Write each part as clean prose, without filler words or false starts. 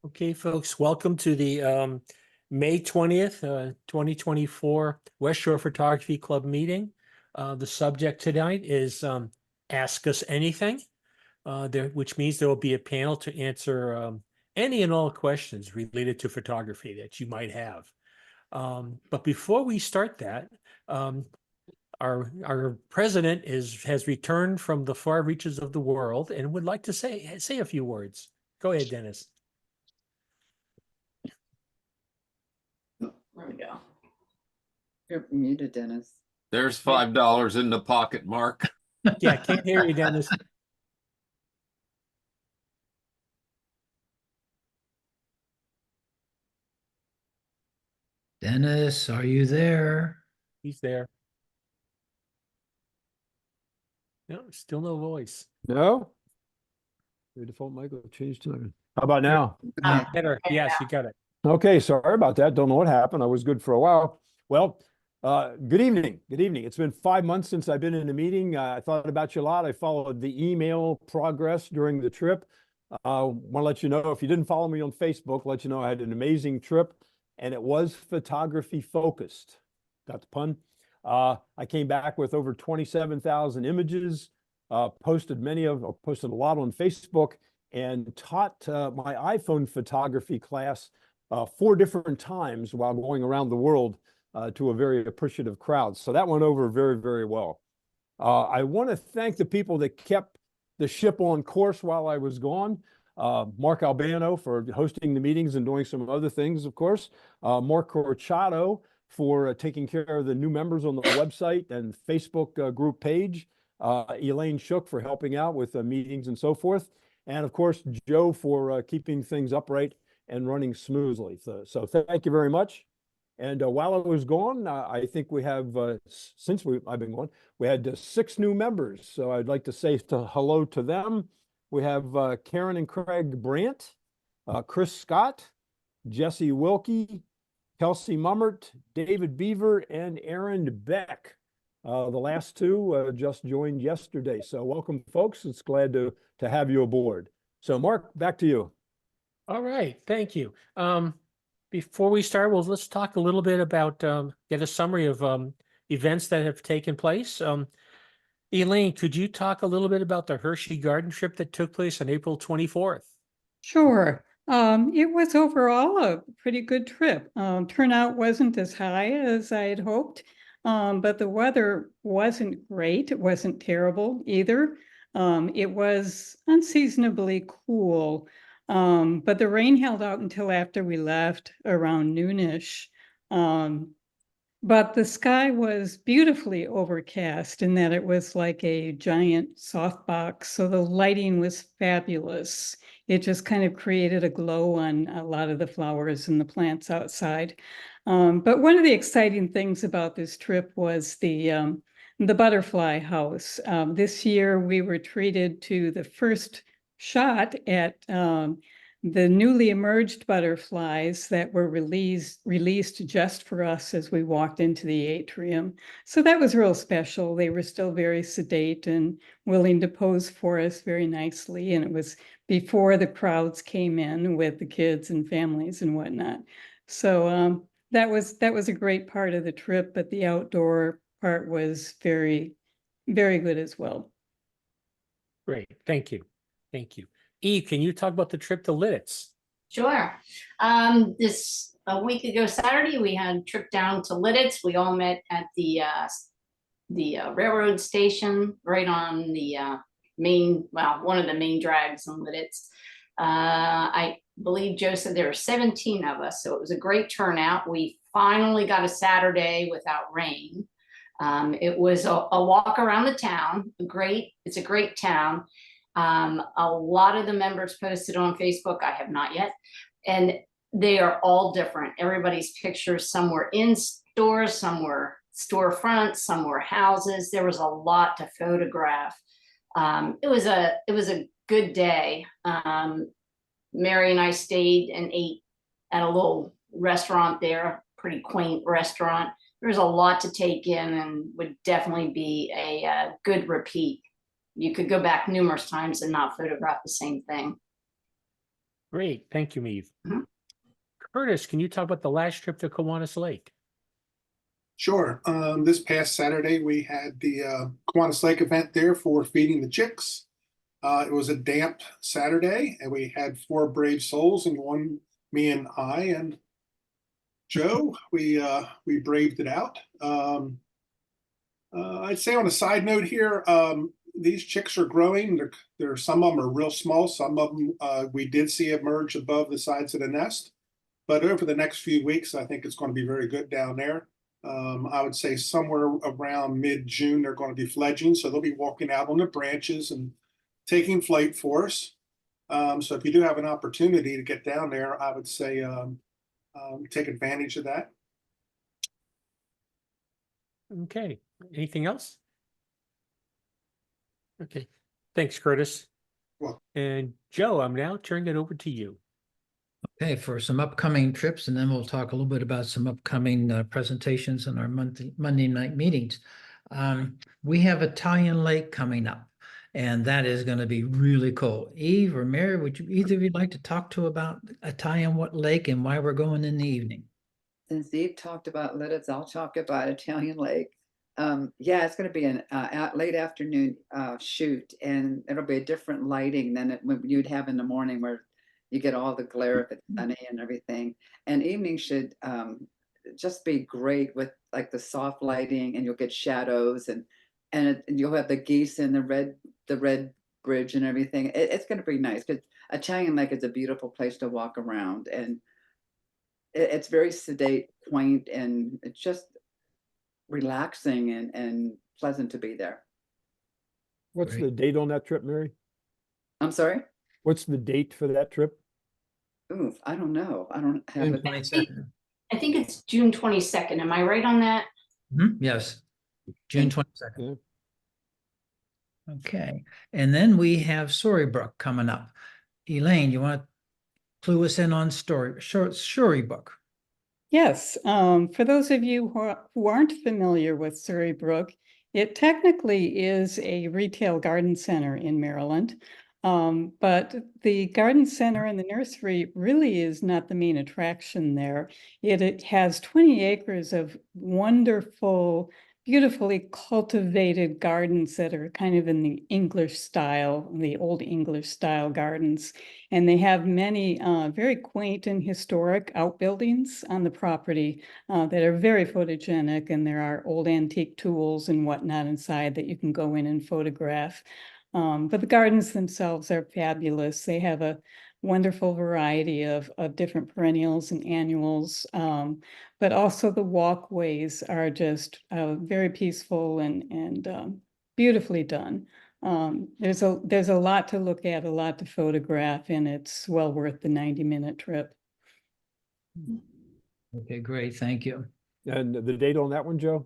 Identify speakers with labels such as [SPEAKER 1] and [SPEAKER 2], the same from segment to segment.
[SPEAKER 1] Okay, folks, welcome to the May 20th, 2024 West Shore Photography Club meeting. The subject tonight is Ask Us Anything, which means there will be a panel to answer any and all questions related to photography that you might have. But before we start that, our president has returned from the far reaches of the world and would like to say a few words. Go ahead, Dennis.
[SPEAKER 2] There we go. You're muted, Dennis.
[SPEAKER 3] There's $5 in the pocket, Mark.
[SPEAKER 1] Yeah, can't hear you, Dennis.
[SPEAKER 4] Dennis, are you there?
[SPEAKER 1] He's there. No, still no voice.
[SPEAKER 5] No? Your default mic will change to. How about now?
[SPEAKER 1] Better. Yes, you got it.
[SPEAKER 5] Okay, sorry about that. Don't know what happened. I was good for a while. Well, good evening. Good evening. It's been 5 months since I've been in a meeting. I thought about you a lot. I followed the email progress during the trip. Want to let you know, if you didn't follow me on Facebook, let you know I had an amazing trip and it was photography focused. Got the pun? I came back with over 27,000 images, posted a lot on Facebook, and taught my iPhone photography class 4 different times while going around the world to a very appreciative crowd. So that went over very, very well. I want to thank the people that kept the ship on course while I was gone. Mark Albano for hosting the meetings and doing some other things, of course. Mark Corchado for taking care of the new members on the website and Facebook group page. Elaine Shook for helping out with meetings and so forth. And of course, Joe for keeping things upright and running smoothly. So thank you very much. And while I was gone, I think we have, I've been gone, we had 6 new members. So I'd like to say hello to them. We have Karen and Craig Brandt, Chris Scott, Jesse Wilkie, Kelsey Mummert, David Beaver, and Aaron Beck. The last 2 just joined yesterday. So welcome, folks. It's glad to have you aboard. So Mark, back to you.
[SPEAKER 1] All right, thank you. Before we start, well, let's talk a little bit about, get a summary of events that have taken place. Elaine, could you talk a little bit about the Hershey Garden trip that took place on April 24th?
[SPEAKER 6] Sure. It was overall a pretty good trip. Turnout wasn't as high as I had hoped, but the weather wasn't great. It wasn't terrible either. It was unseasonably cool, but the rain held out until after we left around noonish. But the sky was beautifully overcast in that it was like a giant softbox. So the lighting was fabulous. It just kind of created a glow on a lot of the flowers and the plants outside. But one of the exciting things about this trip was the butterfly house. This year we were treated to the first shot at the newly emerged butterflies that were released just for us as we walked into the atrium. So that was real special. They were still very sedate and willing to pose for us very nicely. And it was before the crowds came in with the kids and families and whatnot. So that was a great part of the trip, but the outdoor part was very, very good as well.
[SPEAKER 1] Great, thank you. Thank you. Eve, can you talk about the trip to Lititz?
[SPEAKER 2] Sure. A week ago Saturday, we had a trip down to Lititz. We all met at the railroad station right on the one of the main drags in Lititz. I believe Joe said there were 17 of us, so it was a great turnout. We finally got a Saturday without rain. It was a walk around the town. It's a great town. A lot of the members posted on Facebook. I have not yet. And they are all different. Everybody's pictures, some were in stores, some were storefronts, some were houses. There was a lot to photograph. It was a good day. Mary and I stayed and ate at a little restaurant there, pretty quaint restaurant. There's a lot to take in and would definitely be a good repeat. You could go back numerous times and not photograph the same thing.
[SPEAKER 1] Great. Thank you, Meave.
[SPEAKER 2] Mhm.
[SPEAKER 1] Curtis, can you talk about the last trip to Kiwanis Lake?
[SPEAKER 7] Sure. This past Saturday, we had the Kiwanis Lake event there for feeding the chicks. It was a damp Saturday, and we had 4 brave souls, and one, me and I and Joe. We braved it out. I'd say on a side note here, these chicks are growing. There, some of them are real small. Some of them we did see emerge above the sides of the nest. But over the next few weeks, I think it's going to be very good down there. I would say somewhere around mid-June, they're going to be fledging. So they'll be walking out on the branches and taking flight for us. So if you do have an opportunity to get down there, I would say take advantage of that.
[SPEAKER 1] Okay. Anything else? Okay. Thanks, Curtis.
[SPEAKER 7] Welcome.
[SPEAKER 1] And Joe, I'm now turning it over to you.
[SPEAKER 4] Okay, for some upcoming trips, and then we'll talk a little bit about some upcoming presentations in our Monday night meetings. We have Italian Lake coming up, and that is going to be really cool. Eve or Mary, would you either of you like to talk to about Italian Lake and why we're going in the evening?
[SPEAKER 8] Since Eve talked about Lidditz, I'll talk about Italian Lake. Yeah, it's going to be an late afternoon shoot, and it'll be a different lighting than you'd have in the morning, where you get all the glare if it's sunny and everything. And evening should just be great with like the soft lighting, and you'll get shadows, and you'll have the geese and the red bridge and everything. It's going to be nice because Italian Lake is a beautiful place to walk around, and it's very sedate, quaint, and it's just relaxing and pleasant to be there.
[SPEAKER 5] What's
[SPEAKER 4] Great.
[SPEAKER 5] the date on that trip, Mary?
[SPEAKER 8] I'm sorry?
[SPEAKER 5] What's the date for that trip?
[SPEAKER 8] Ooh, I don't know. I don't have
[SPEAKER 4] June
[SPEAKER 8] it.
[SPEAKER 4] 22nd.
[SPEAKER 2] I think it's June 22nd. Am I right on that?
[SPEAKER 4] Yes, June 22nd.
[SPEAKER 5] Yeah.
[SPEAKER 4] Okay, and then we have Storybook coming up. Elaine, you want to clue us in on Storybook?
[SPEAKER 6] Yes, for those of you who aren't familiar with Surrey-Brook, it technically is a retail garden center in Maryland. But the garden center and the nursery really is not the main attraction there. It has 20 acres of wonderful, beautifully cultivated gardens that are kind of in the English style, the old English style gardens. And they have many very quaint and historic outbuildings on the property that are very photogenic. And there are old antique tools and whatnot inside that you can go in and photograph. But the gardens themselves are fabulous. They have a wonderful variety of different perennials and annuals, but also the walkways are just very peaceful and beautifully done. There's a lot to look at, a lot to photograph, and it's well worth the 90-minute trip.
[SPEAKER 4] Okay, great, thank you.
[SPEAKER 5] And the date on that one, Joe?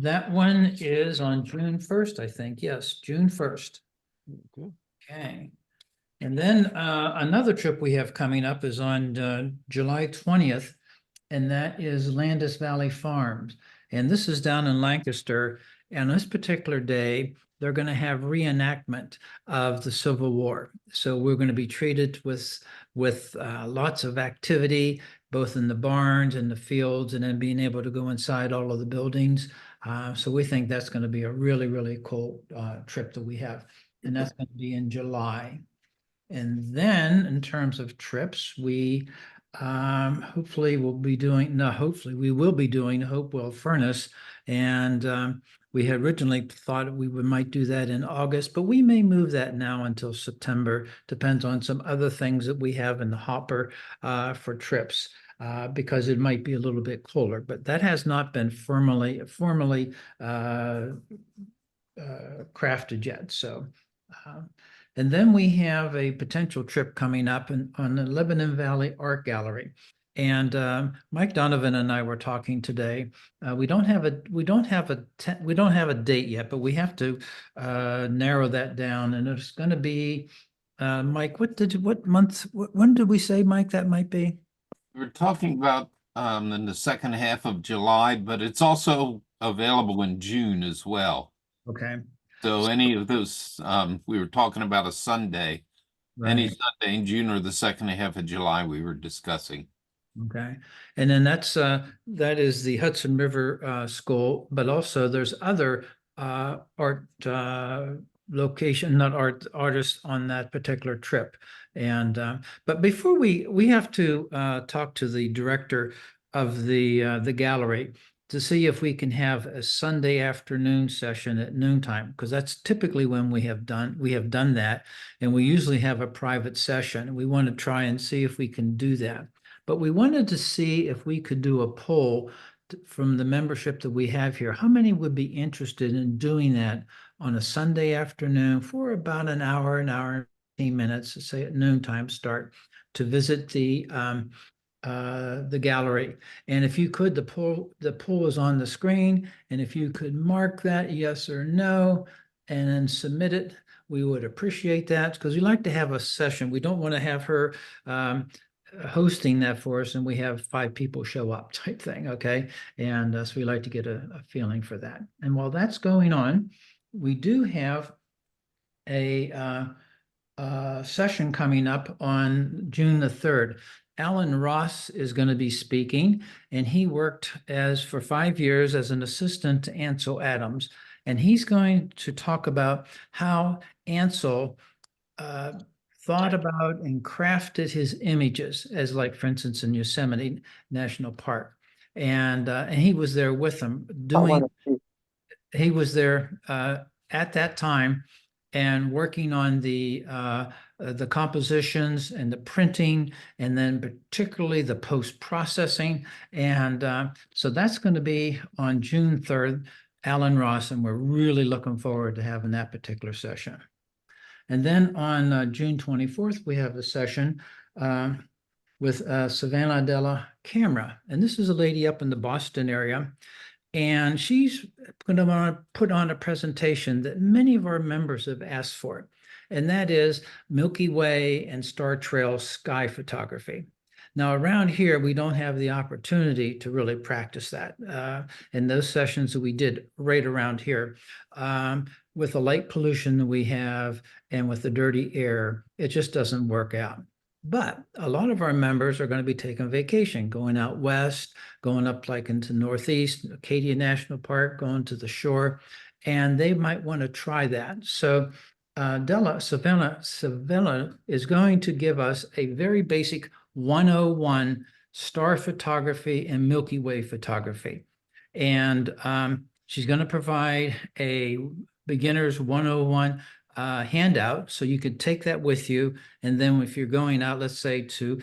[SPEAKER 4] That one is on June 1st, I think. Yes, June 1st.
[SPEAKER 5] Okay.
[SPEAKER 4] Okay. And then another trip we have coming up is on July 20th, and that is Landis Valley Farms. And this is down in Lancaster. And this particular day, they're going to have reenactment of the Civil War. So we're going to be treated with lots of activity, both in the barns and the fields, and then being able to go inside all of the buildings. So we think that's going to be a really, really cool trip that we have. And that's going to be in July. And then in terms of trips, we hopefully will be doing, no, hopefully we will be doing Hopewell Furnace. And we had originally thought we might do that in August, but we may move that now until September. Depends on some other things that we have in the hopper for trips. Because it might be a little bit colder, but that has not been formally crafted yet. So, and then we have a potential trip coming up on the Lebanon Valley Art Gallery. And Mike Donovan and I were talking today. We don't have a date yet, but we have to narrow that down. And it's going to be, Mike. When did we say, Mike, that might be?
[SPEAKER 3] We're talking about in the second half of July, but it's also available in June as well.
[SPEAKER 4] Okay.
[SPEAKER 3] So any of those, we were talking about a Sunday, any
[SPEAKER 4] Right.
[SPEAKER 3] Sunday in June or the second half of July we were discussing.
[SPEAKER 4] Okay, and then that is the Hudson River School, but also there's other art location, not artists on that particular trip. And but before we have to talk to the director of the gallery to see if we can have a Sunday afternoon session at noontime, because that's typically when we have done that, and we usually have a private session. We want to try and see if we can do that. But we wanted to see if we could do a poll from the membership that we have here. How many would be interested in doing that on a Sunday afternoon for about an hour and 15 minutes, say at noontime start, to visit the gallery? And if you could, the poll is on the screen, and if you could mark that yes or no and then submit it, we would appreciate that, because we like to have a session. We don't want to have her hosting that for us and we have 5 people show up type thing. Okay. And so we like to get a feeling for that. And while that's going on, we do have a session coming up on June the 3rd. Alan Ross is going to be speaking, and he worked for 5 years as an assistant to Ansel Adams. And he's going to talk about how Ansel thought about and crafted his images, as like, for instance, in Yosemite National Park. And he was there with them he was there at that time and working on the compositions and the printing, and then particularly the post-processing. And so that's going to be on June 3rd, Alan Ross, and we're really looking forward to having that particular session. And then on June 24th, we have a session with Savannah Della Camera. And this is a lady up in the Boston area. And she's going to put on a presentation that many of our members have asked for. And that is Milky Way and Star Trail sky photography. Now, around here, we don't have the opportunity to really practice that. In those sessions that we did right around here, with the light pollution that we have and with the dirty air, it just doesn't work out. But a lot of our members are going to be taking vacation, going out west, going up like into Northeast, Acadia National Park, going to the shore, and they might want to try that. So Savannah is going to give us a very basic 101 star photography and Milky Way photography. And she's going to provide a beginner's 101 handout, so you could take that with you. And then if you're going out, let's say to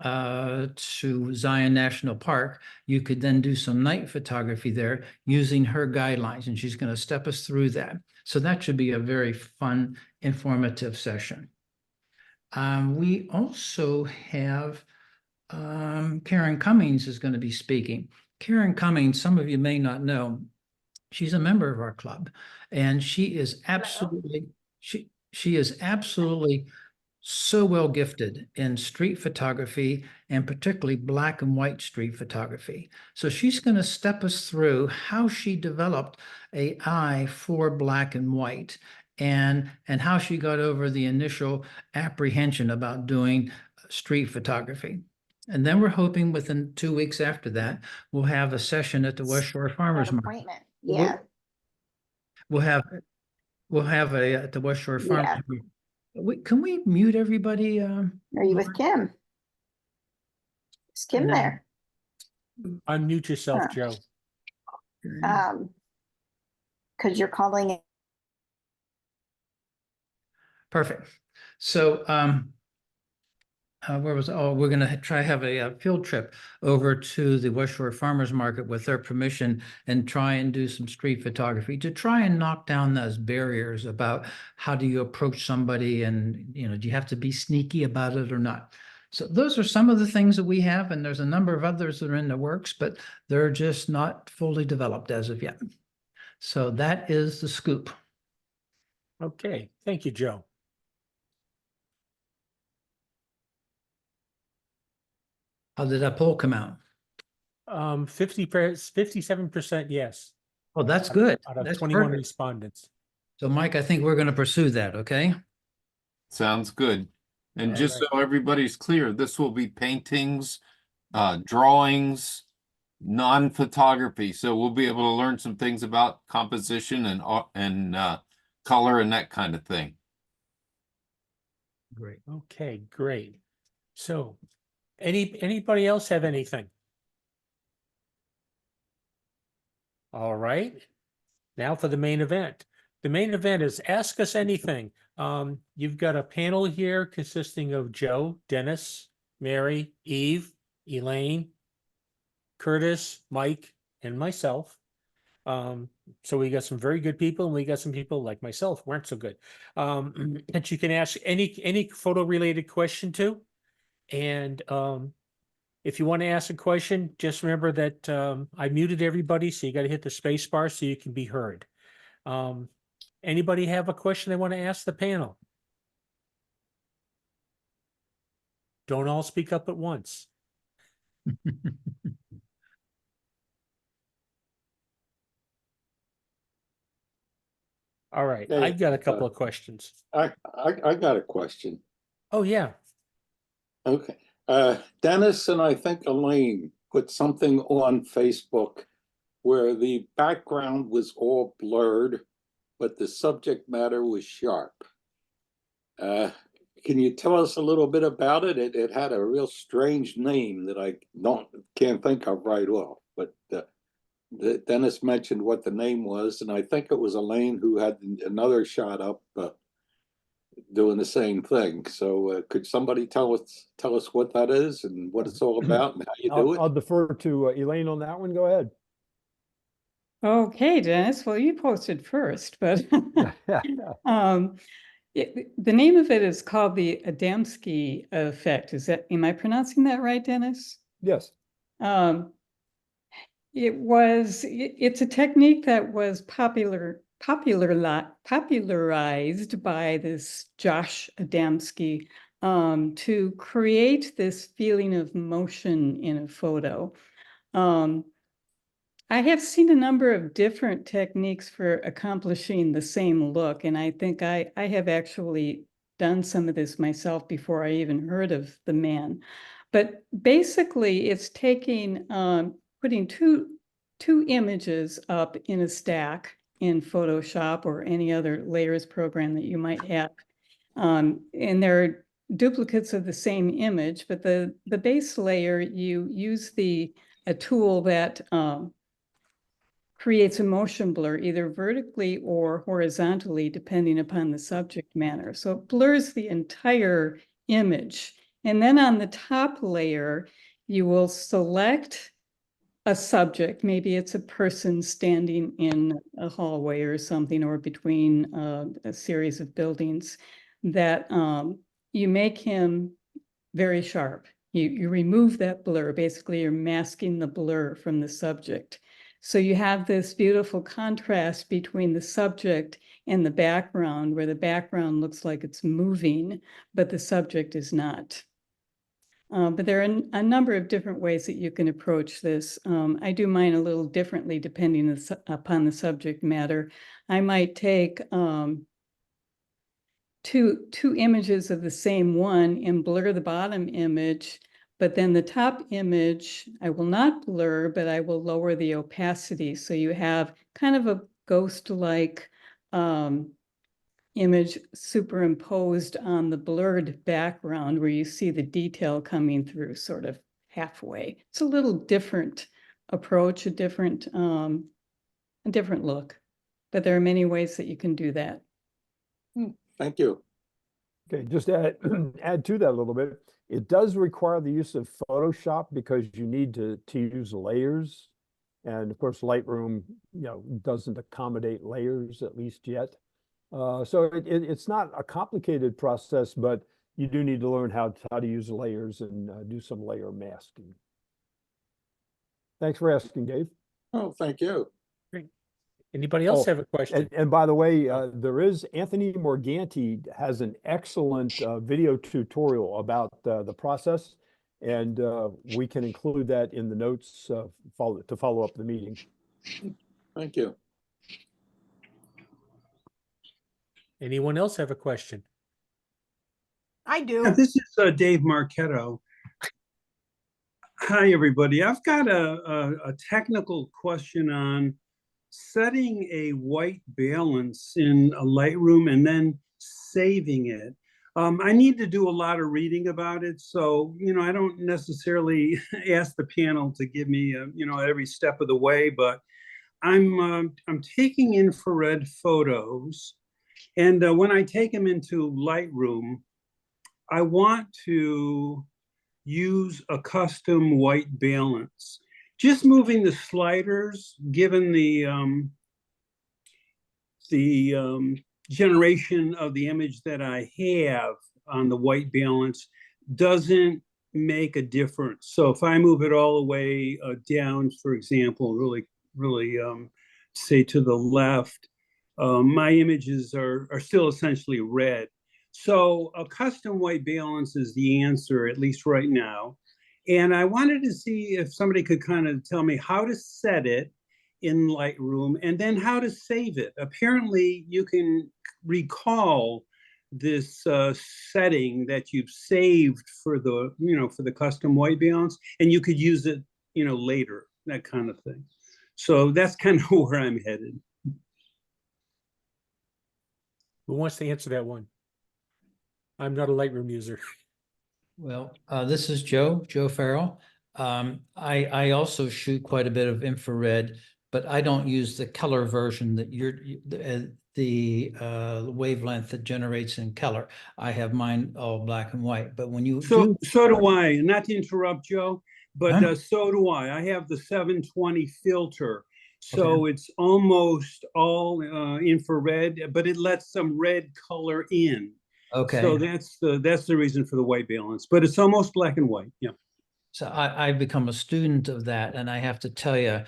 [SPEAKER 4] Zion National Park, you could then do some night photography there using her guidelines, and she's going to step us through that. So that should be a very fun, informative session. We also have Karen Cummings is going to be speaking. Karen Cummings, some of you may not know, she's a member of our club, and she is absolutely so well gifted in street photography, and particularly black and white street photography. So she's going to step us through how she developed an eye for black and white, and how she got over the initial apprehension about doing street photography. And then we're hoping within 2 weeks after that, we'll have a session at the West Shore Farmers Market.
[SPEAKER 9] Appointment. Yeah.
[SPEAKER 4] We'll have at the West Shore Farmers
[SPEAKER 9] Yeah.
[SPEAKER 4] Market. Can we mute everybody?
[SPEAKER 9] Are you with Kim? Is Kim
[SPEAKER 4] No.
[SPEAKER 9] there?
[SPEAKER 1] Unmute yourself,
[SPEAKER 9] Huh.
[SPEAKER 1] Joe.
[SPEAKER 9] Because you're calling it.
[SPEAKER 4] Perfect. So, we're going to try have a field trip over to the West Shore Farmers Market with their permission, and try and do some street photography to try and knock down those barriers about how do you approach somebody, and, do you have to be sneaky about it or not? So those are some of the things that we have, and there's a number of others that are in the works, but they're just not fully developed as of yet. So that is the scoop.
[SPEAKER 1] Okay, thank you, Joe.
[SPEAKER 4] How did that poll come out?
[SPEAKER 1] 57% yes,
[SPEAKER 4] Oh, that's good.
[SPEAKER 1] out of
[SPEAKER 4] That's
[SPEAKER 1] 21
[SPEAKER 4] perfect.
[SPEAKER 1] respondents.
[SPEAKER 4] So Mike, I think we're going to pursue that, okay?
[SPEAKER 3] Sounds good. And
[SPEAKER 1] All
[SPEAKER 3] just so
[SPEAKER 1] right.
[SPEAKER 3] everybody's clear, this will be paintings, drawings, non-photography. So we'll be able to learn some things about composition and color and that kind of thing.
[SPEAKER 4] Great.
[SPEAKER 1] Okay, great. So, anybody else have anything? All right. Now for the main event. The main event is Ask Us Anything. You've got a panel here consisting of Joe, Dennis, Mary, Eve, Elaine, Curtis, Mike, and myself. So we got some very good people, and we got some people like myself weren't so good. That you can ask any photo related question to. And if you want to ask a question, just remember that I muted everybody, so you got to hit the space bar so you can be heard. Anybody have a question they want to ask the panel? Don't all speak up at once. All right,
[SPEAKER 10] Hey,
[SPEAKER 1] I've got a couple of questions.
[SPEAKER 10] I got a question.
[SPEAKER 1] Oh, yeah.
[SPEAKER 10] Okay. Dennis and I think Elaine put something on Facebook where the background was all blurred, but the subject matter was sharp. Can you tell us a little bit about it? It had a real strange name that I can't think of right off, but Dennis mentioned what the name was, and I think it was Elaine who had another shot up doing the same thing. So could somebody tell us what that is and what it's all about and how you do
[SPEAKER 5] I'll
[SPEAKER 10] it?
[SPEAKER 5] defer to Elaine on that one. Go ahead.
[SPEAKER 6] Okay, Dennis, well, you posted first, but um, the name of it is called the Adamski effect. Am I pronouncing that right, Dennis?
[SPEAKER 5] Yes.
[SPEAKER 6] It's a technique that was popularized by this Josh Adamski to create this feeling of motion in a photo. I have seen a number of different techniques for accomplishing the same look, and I think I have actually done some of this myself before I even heard of the man. But basically, it's taking putting two images up in a stack in Photoshop or any other layers program that you might have. And they're duplicates of the same image, but the base layer, you use a tool that creates a motion blur, either vertically or horizontally, depending upon the subject matter. So it blurs the entire image. And then on the top layer, you will select a subject. Maybe it's a person standing in a hallway or something, or between a series of buildings, that you make him very sharp. You remove that blur. Basically, you're masking the blur from the subject. So you have this beautiful contrast between the subject and the background, where the background looks like it's moving, but the subject is not. But there are a number of different ways that you can approach this. I do mine a little differently depending upon the subject matter. I might take two images of the same one and blur the bottom image, but then the top image, I will not blur, but I will lower the opacity. So you have kind of a ghost-like image superimposed on the blurred background, where you see the detail coming through sort of halfway. It's a little different approach, a different look, but there are many ways that you can do that.
[SPEAKER 10] Thank you.
[SPEAKER 5] Okay, just add to that a little bit. It does require the use of Photoshop because you need to use layers. And of course, Lightroom, doesn't accommodate layers, at least yet. So it's not a complicated process, but you do need to learn how to use layers and do some layer masking. Thanks for asking, Dave.
[SPEAKER 10] Oh, thank you.
[SPEAKER 1] Anybody else
[SPEAKER 5] Oh,
[SPEAKER 1] have a question?
[SPEAKER 5] And by the way, there is Anthony Morganti has an excellent video tutorial about the process, and we can include that in the notes to follow up the meeting.
[SPEAKER 10] Thank you.
[SPEAKER 1] Anyone else have a question?
[SPEAKER 9] I do.
[SPEAKER 11] This is Dave Marquetto. Hi, everybody. I've got a technical question on setting a white balance in a Lightroom and then saving it. I need to do a lot of reading about it, so I don't necessarily ask the panel to give me every step of the way, but I'm taking infrared photos, and when I take them into Lightroom, I want to use a custom white balance. Just moving the sliders, given the generation of the image that I have on the white balance, doesn't make a difference. So if I move it all the way down, for example, really say to the left, my images are still essentially red. So a custom white balance is the answer, at least right now. And I wanted to see if somebody could kind of tell me how to set it in Lightroom and then how to save it. Apparently you can recall this setting that you've saved for the, for the custom white balance, and you could use it, later, that kind of thing. So that's kind of where I'm headed.
[SPEAKER 1] Who wants to answer that one? I'm not a Lightroom user.
[SPEAKER 4] Well, this is Joe Farrell. I also shoot quite a bit of infrared, but I don't use the color version that the wavelength that generates in color. I have mine all black and white, but when you
[SPEAKER 11] So do I, not to interrupt, Joe, but
[SPEAKER 4] Huh?
[SPEAKER 11] so do I. I have the 720 filter. So it's almost all infrared, but it lets some red color in.
[SPEAKER 4] Okay.
[SPEAKER 11] So that's the reason for the white balance, but it's almost black and white. Yeah.
[SPEAKER 4] So I've become a student of that, and I have to tell you,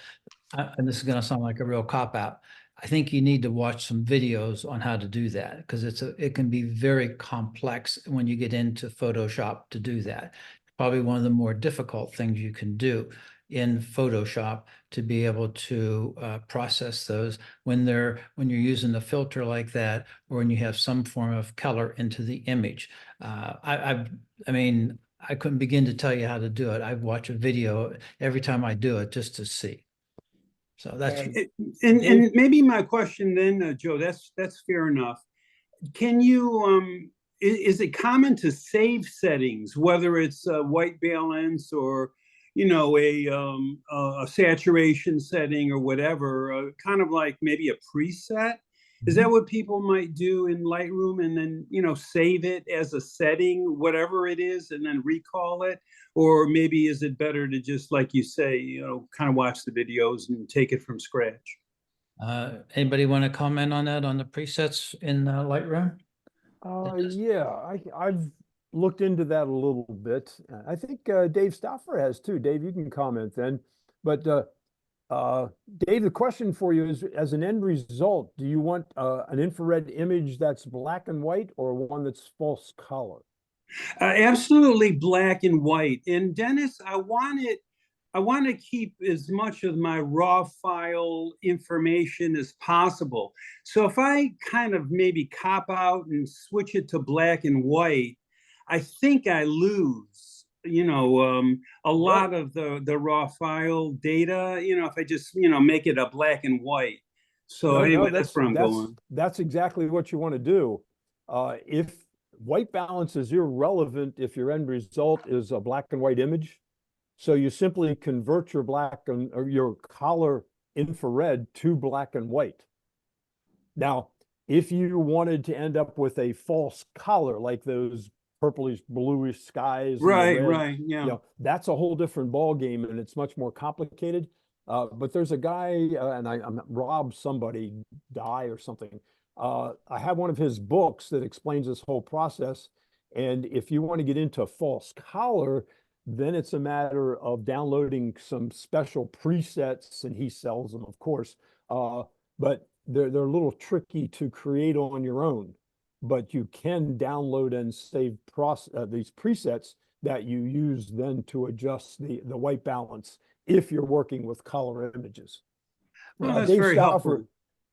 [SPEAKER 4] and this is going to sound like a real cop-out, I think you need to watch some videos on how to do that, because it can be very complex when you get into Photoshop to do that. Probably one of the more difficult things you can do in Photoshop to be able to process those when you're using a filter like that, or when you have some form of color into the image. I mean, I couldn't begin to tell you how to do it. I watch a video every time I do it just to see. So that's
[SPEAKER 11] and maybe my question then, Joe, that's fair enough. Can you is it common to save settings, whether it's a white balance or a saturation setting or whatever, kind of like maybe a preset? Is that what people might do in Lightroom, and then save it as a setting, whatever it is, and then recall it? Or maybe is it better to just, like you say, kind of watch the videos and take it from scratch?
[SPEAKER 4] anybody want to comment on that, on the presets in Lightroom?
[SPEAKER 5] Yeah, I've looked into that a little bit. I think Dave Stauffer has too. Dave, you can comment then. But Dave, the question for you is, as an end result, do you want an infrared image that's black and white, or one that's false color?
[SPEAKER 11] Absolutely black and white. And Dennis, I want to keep as much of my raw file information as possible. So if I kind of maybe cop out and switch it to black and white, I think I lose, a lot of the raw file data, if I just, make it a black and white. So anyway, that's where I'm going.
[SPEAKER 5] That's exactly what you want to do. If white balance is irrelevant, if your end result is a black and white image, so you simply convert your or your color infrared to black and white. Now, if you wanted to end up with a false color, like those purplish bluish skies,
[SPEAKER 11] Right, yeah.
[SPEAKER 5] That's a whole different ball game, and it's much more complicated. But there's a guy, and I'm Rob somebody die or something. I have one of his books that explains this whole process. And if you want to get into false color, then it's a matter of downloading some special presets, and he sells them, of course. But they're a little tricky to create on your own. But you can download and save these presets that you use then to adjust the white balance if you're working with color images.
[SPEAKER 11] Well, that's
[SPEAKER 5] Dave
[SPEAKER 11] very
[SPEAKER 5] Stauffer,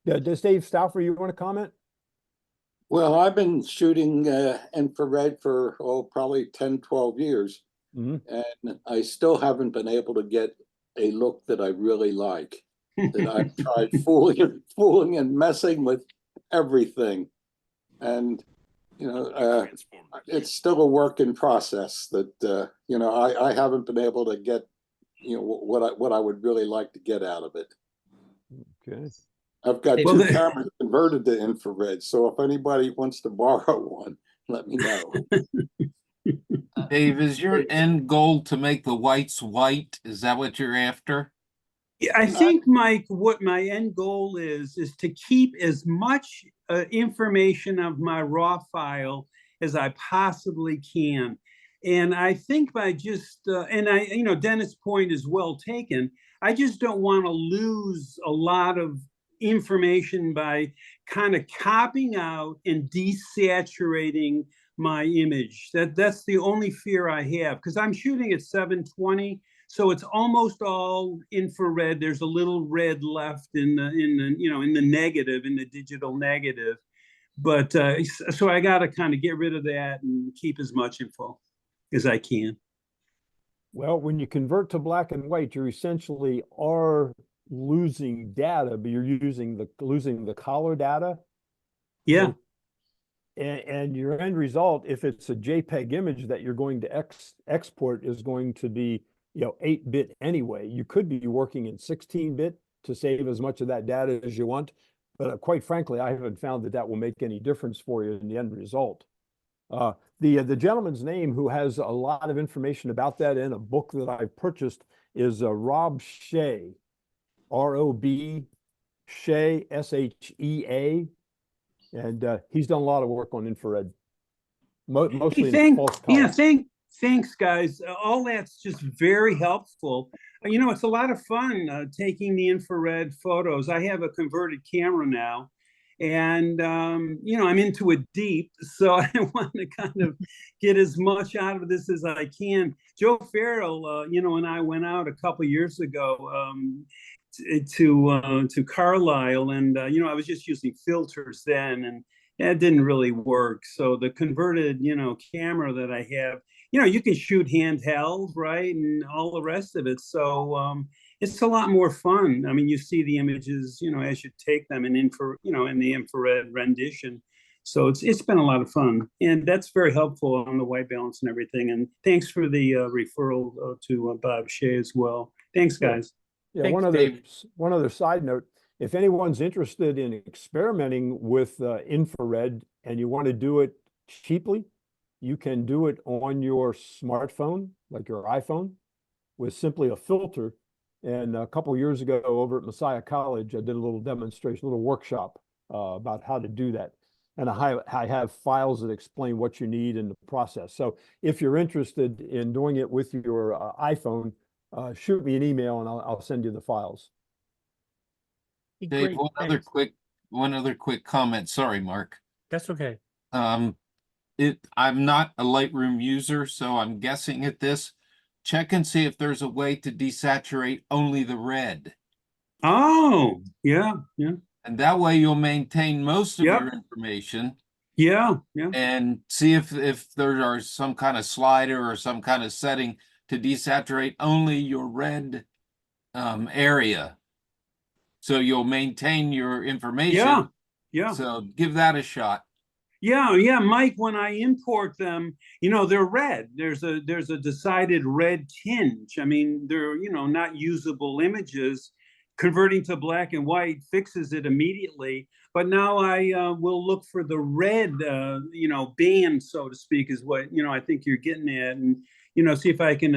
[SPEAKER 11] helpful.
[SPEAKER 5] does Dave Stauffer, you want to comment?
[SPEAKER 10] Well, I've been shooting infrared for, oh, probably 10, 12 years.
[SPEAKER 5] Mhm.
[SPEAKER 10] And I still haven't been able to get a look that I really like. That I've tried fooling and messing with everything. And, it's still a work in process that, I haven't been able to get, what I would really like to get out of it.
[SPEAKER 5] Okay.
[SPEAKER 10] I've got
[SPEAKER 4] Well,
[SPEAKER 10] two cameras converted to infrared, so if anybody wants to borrow one, let me know.
[SPEAKER 3] Dave, is your end goal to make the whites white? Is that what you're after?
[SPEAKER 11] Yeah, I think, Mike, what my end goal is to keep as much information of my raw file as I possibly can. And I think by just, Dennis' point is well taken. I just don't want to lose a lot of information by kind of copying out and desaturating my image. That's the only fear I have, because I'm shooting at 720. So it's almost all infrared. There's a little red left in the negative, in the digital negative. But so I got to kind of get rid of that and keep as much info as I can.
[SPEAKER 5] Well, when you convert to black and white, you essentially are losing data, but you're losing the color data.
[SPEAKER 11] Yeah.
[SPEAKER 5] And your end result, if it's a JPEG image that you're going to export, is going to be 8-bit anyway. You could be working in 16-bit to save as much of that data as you want. But quite frankly, I haven't found that will make any difference for you in the end result. The gentleman's name who has a lot of information about that in a book that I've purchased is Rob Shea, R-O-B Shea, S-H-E-A. And he's done a lot of work on infrared, mostly in false color.
[SPEAKER 11] Thanks, guys. All that's just very helpful. It's a lot of fun taking the infrared photos. I have a converted camera now, and I'm into it deep, so I want to kind of get as much out of this as I can. Joe Farrell, and I went out a couple years ago to Carlisle, and I was just using filters then, and that didn't really work. So the converted camera that I have, you can shoot handheld, right, and all the rest of it. So it's a lot more fun. I mean, you see the images as you take them in the infrared rendition. So it's been a lot of fun, and that's very helpful on the white balance and everything. And thanks for the referral to Bob Shea as well. Thanks, guys.
[SPEAKER 5] Yeah,
[SPEAKER 3] Thanks,
[SPEAKER 5] one other side note, if anyone's interested in experimenting with infrared and you want to do it cheaply, you can do it on your smartphone, like your iPhone, with simply a filter. And a couple of years ago over at Messiah College, I did a little demonstration, a little workshop about how to do that. And I have files that explain what you need in the process. So if you're interested in doing it with your iPhone, shoot me an email and I'll send you the files.
[SPEAKER 3] Dave, one other quick comment. Sorry, Mark.
[SPEAKER 1] That's okay.
[SPEAKER 3] I'm not a Lightroom user, so I'm guessing at this. Check and see if there's a way to desaturate only the red.
[SPEAKER 11] Oh, yeah.
[SPEAKER 3] And that way you'll maintain most of
[SPEAKER 11] Yep.
[SPEAKER 3] your information.
[SPEAKER 11] Yeah.
[SPEAKER 3] And see if there are some kind of slider or some kind of setting to desaturate only your red area. So you'll maintain your information.
[SPEAKER 11] Yeah.
[SPEAKER 3] So give that a shot.
[SPEAKER 11] Yeah, Mike, when I import them, they're red. There's a decided red tinge. I mean, they're, not usable images. Converting to black and white fixes it immediately. But now I will look for the red, band, so to speak, is what, I think you're getting at. And, see if I can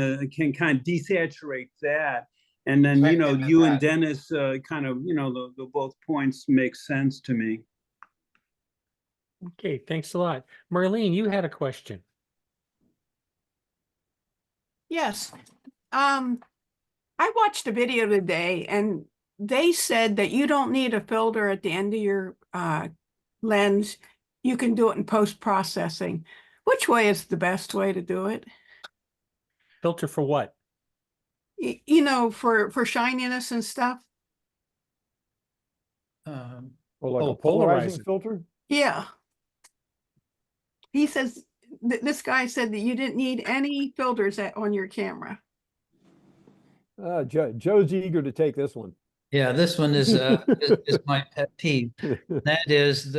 [SPEAKER 11] kind of desaturate that. And then,
[SPEAKER 3] Check into
[SPEAKER 11] you
[SPEAKER 3] that.
[SPEAKER 11] and Dennis kind of, the both points make sense to me.
[SPEAKER 1] Okay, thanks a lot. Marlene, you had a question.
[SPEAKER 9] Yes. I watched a video today and they said that you don't need a filter at the end of your lens. You can do it in post-processing. Which way is the best way to do it?
[SPEAKER 1] Filter for what?
[SPEAKER 9] For shininess and stuff?
[SPEAKER 5] Or like a
[SPEAKER 1] Oh,
[SPEAKER 5] polarizing
[SPEAKER 1] polarizing.
[SPEAKER 5] filter?
[SPEAKER 9] Yeah. he says, this guy said that you didn't need any filters on your camera.
[SPEAKER 5] Joe's eager to take this one.
[SPEAKER 4] Yeah, this one is my pet peeve. That is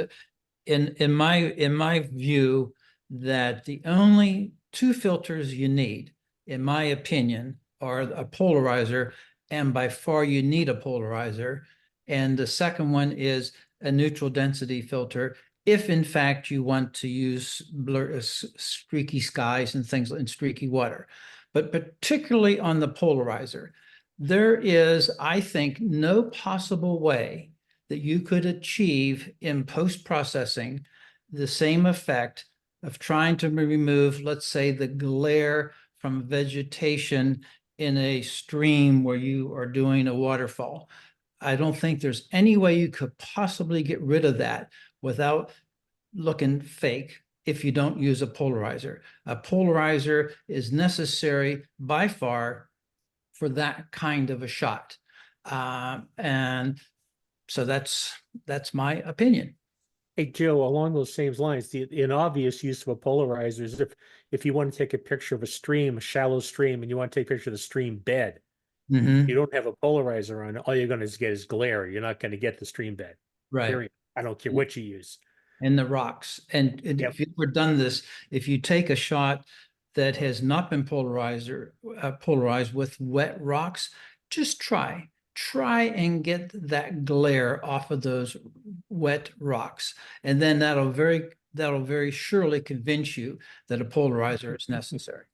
[SPEAKER 4] in my view, that the only two filters you need, in my opinion, are a polarizer, and by far you need a polarizer. And the second one is a neutral density filter, if in fact you want to use streaky skies and things and streaky water. But particularly on the polarizer, there is, I think, no possible way that you could achieve in post-processing the same effect of trying to remove, let's say, the glare from vegetation in a stream where you are doing a waterfall. I don't think there's any way you could possibly get rid of that without looking fake if you don't use a polarizer. A polarizer is necessary by far for that kind of a shot. And so that's my opinion.
[SPEAKER 1] Hey, Joe, along those same lines, an obvious use of a polarizer is if you want to take a picture of a stream, a shallow stream, and you want to take a picture of the stream bed,
[SPEAKER 4] Mhm.
[SPEAKER 1] you don't have a polarizer on, all you're going to get is glare. You're not going to get the stream bed.
[SPEAKER 4] Right.
[SPEAKER 1] Period. I don't care what you use.
[SPEAKER 4] And the rocks. And
[SPEAKER 1] Yep.
[SPEAKER 4] if you've ever done this, if you take a shot that has not been polarized with wet rocks, just try and get that glare off of those wet rocks. And then that'll very surely convince you that a polarizer is necessary.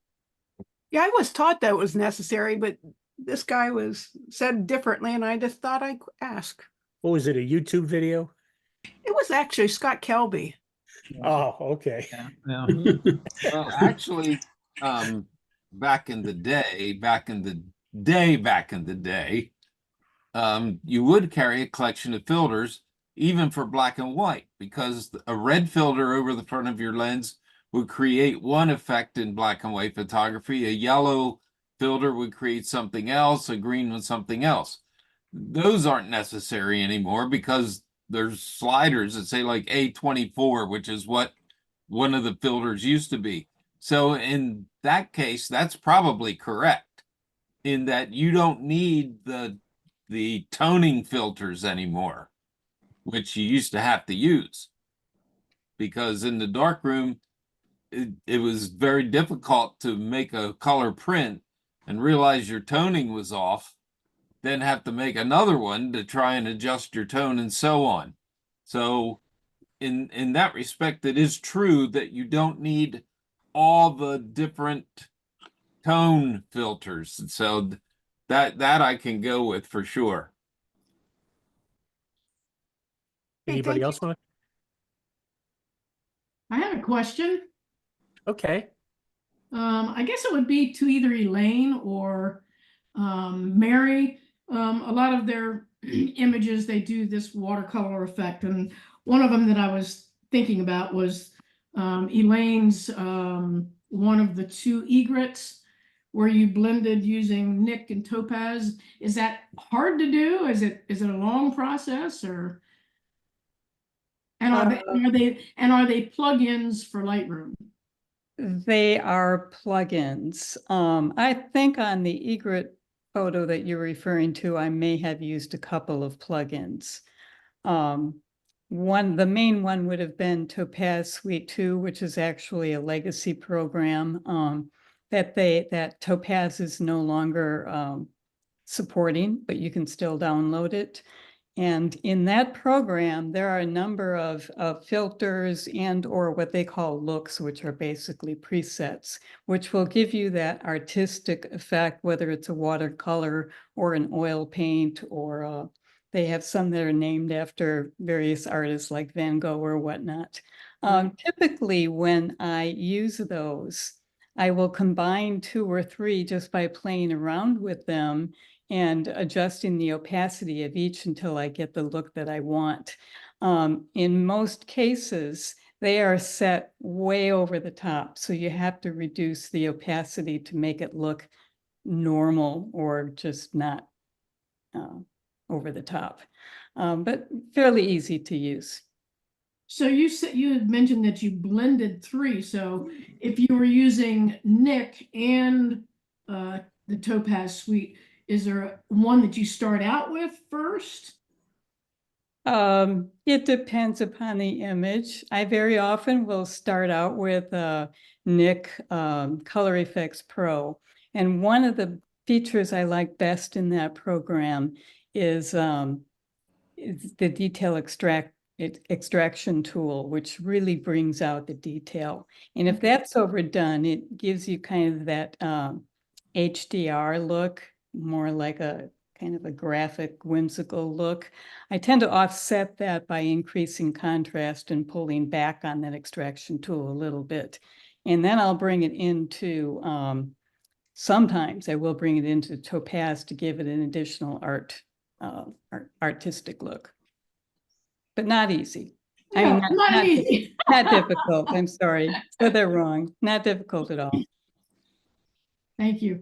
[SPEAKER 9] Yeah, I was taught that was necessary, but this guy said differently, and I just thought I'd ask.
[SPEAKER 1] What was it, a YouTube video?
[SPEAKER 9] It was actually Scott Kelby.
[SPEAKER 1] Oh, okay.
[SPEAKER 4] Yeah.
[SPEAKER 3] Well, actually, back in the day, you would carry a collection of filters, even for black and white, because a red filter over the front of your lens would create one effect in black and white photography. A yellow filter would create something else, a green one something else. Those aren't necessary anymore because there's sliders that say like A24, which is what one of the filters used to be. So in that case, that's probably correct in that you don't need the toning filters anymore, which you used to have to use. Because in the darkroom, it was very difficult to make a color print and realize your toning was off, then have to make another one to try and adjust your tone and so on. So in that respect, it is true that you don't need all the different tone filters. So that I can go with for sure.
[SPEAKER 9] Hey,
[SPEAKER 1] Anybody
[SPEAKER 9] thank
[SPEAKER 1] else want
[SPEAKER 12] I have a question.
[SPEAKER 1] to? Okay.
[SPEAKER 12] I guess it would be to either Elaine or Mary. A lot of their images, they do this watercolor effect. And one of them that I was thinking about was Elaine's one of the two egrets where you blended using Nick and Topaz. Is that hard to do? Is it a long process, or? And are they plugins for Lightroom?
[SPEAKER 6] They are plugins. I think on the egret photo that you're referring to, I may have used a couple of plugins. The main one would have been Topaz Suite 2, which is actually a legacy program that Topaz is no longer supporting, but you can still download it. And in that program, there are a number of filters and or what they call looks, which are basically presets, which will give you that artistic effect, whether it's a watercolor or an oil paint, or they have some that are named after various artists like Van Gogh or whatnot. Typically, when I use those, I will combine 2 or 3 just by playing around with them and adjusting the opacity of each until I get the look that I want. In most cases, they are set way over the top. So you have to reduce the opacity to make it look normal or just not over the top, but fairly easy to use.
[SPEAKER 12] So you said you had mentioned that you blended 3. So if you were using Nick and the Topaz Suite, is there one that you start out with first?
[SPEAKER 6] It depends upon the image. I very often will start out with Nik Color Efex Pro. And one of the features I like best in that program is the detail extraction tool, which really brings out the detail. And if that's overdone, it gives you kind of that HDR look, more like a kind of a graphic, whimsical look. I tend to offset that by increasing contrast and pulling back on that extraction tool a little bit. And then I'll bring it into, sometimes I will bring it into Topaz to give it an additional artistic look. But not easy. I mean,
[SPEAKER 12] not easy.
[SPEAKER 6] not difficult. I'm sorry. Said that wrong. Not difficult at all.
[SPEAKER 12] Thank you.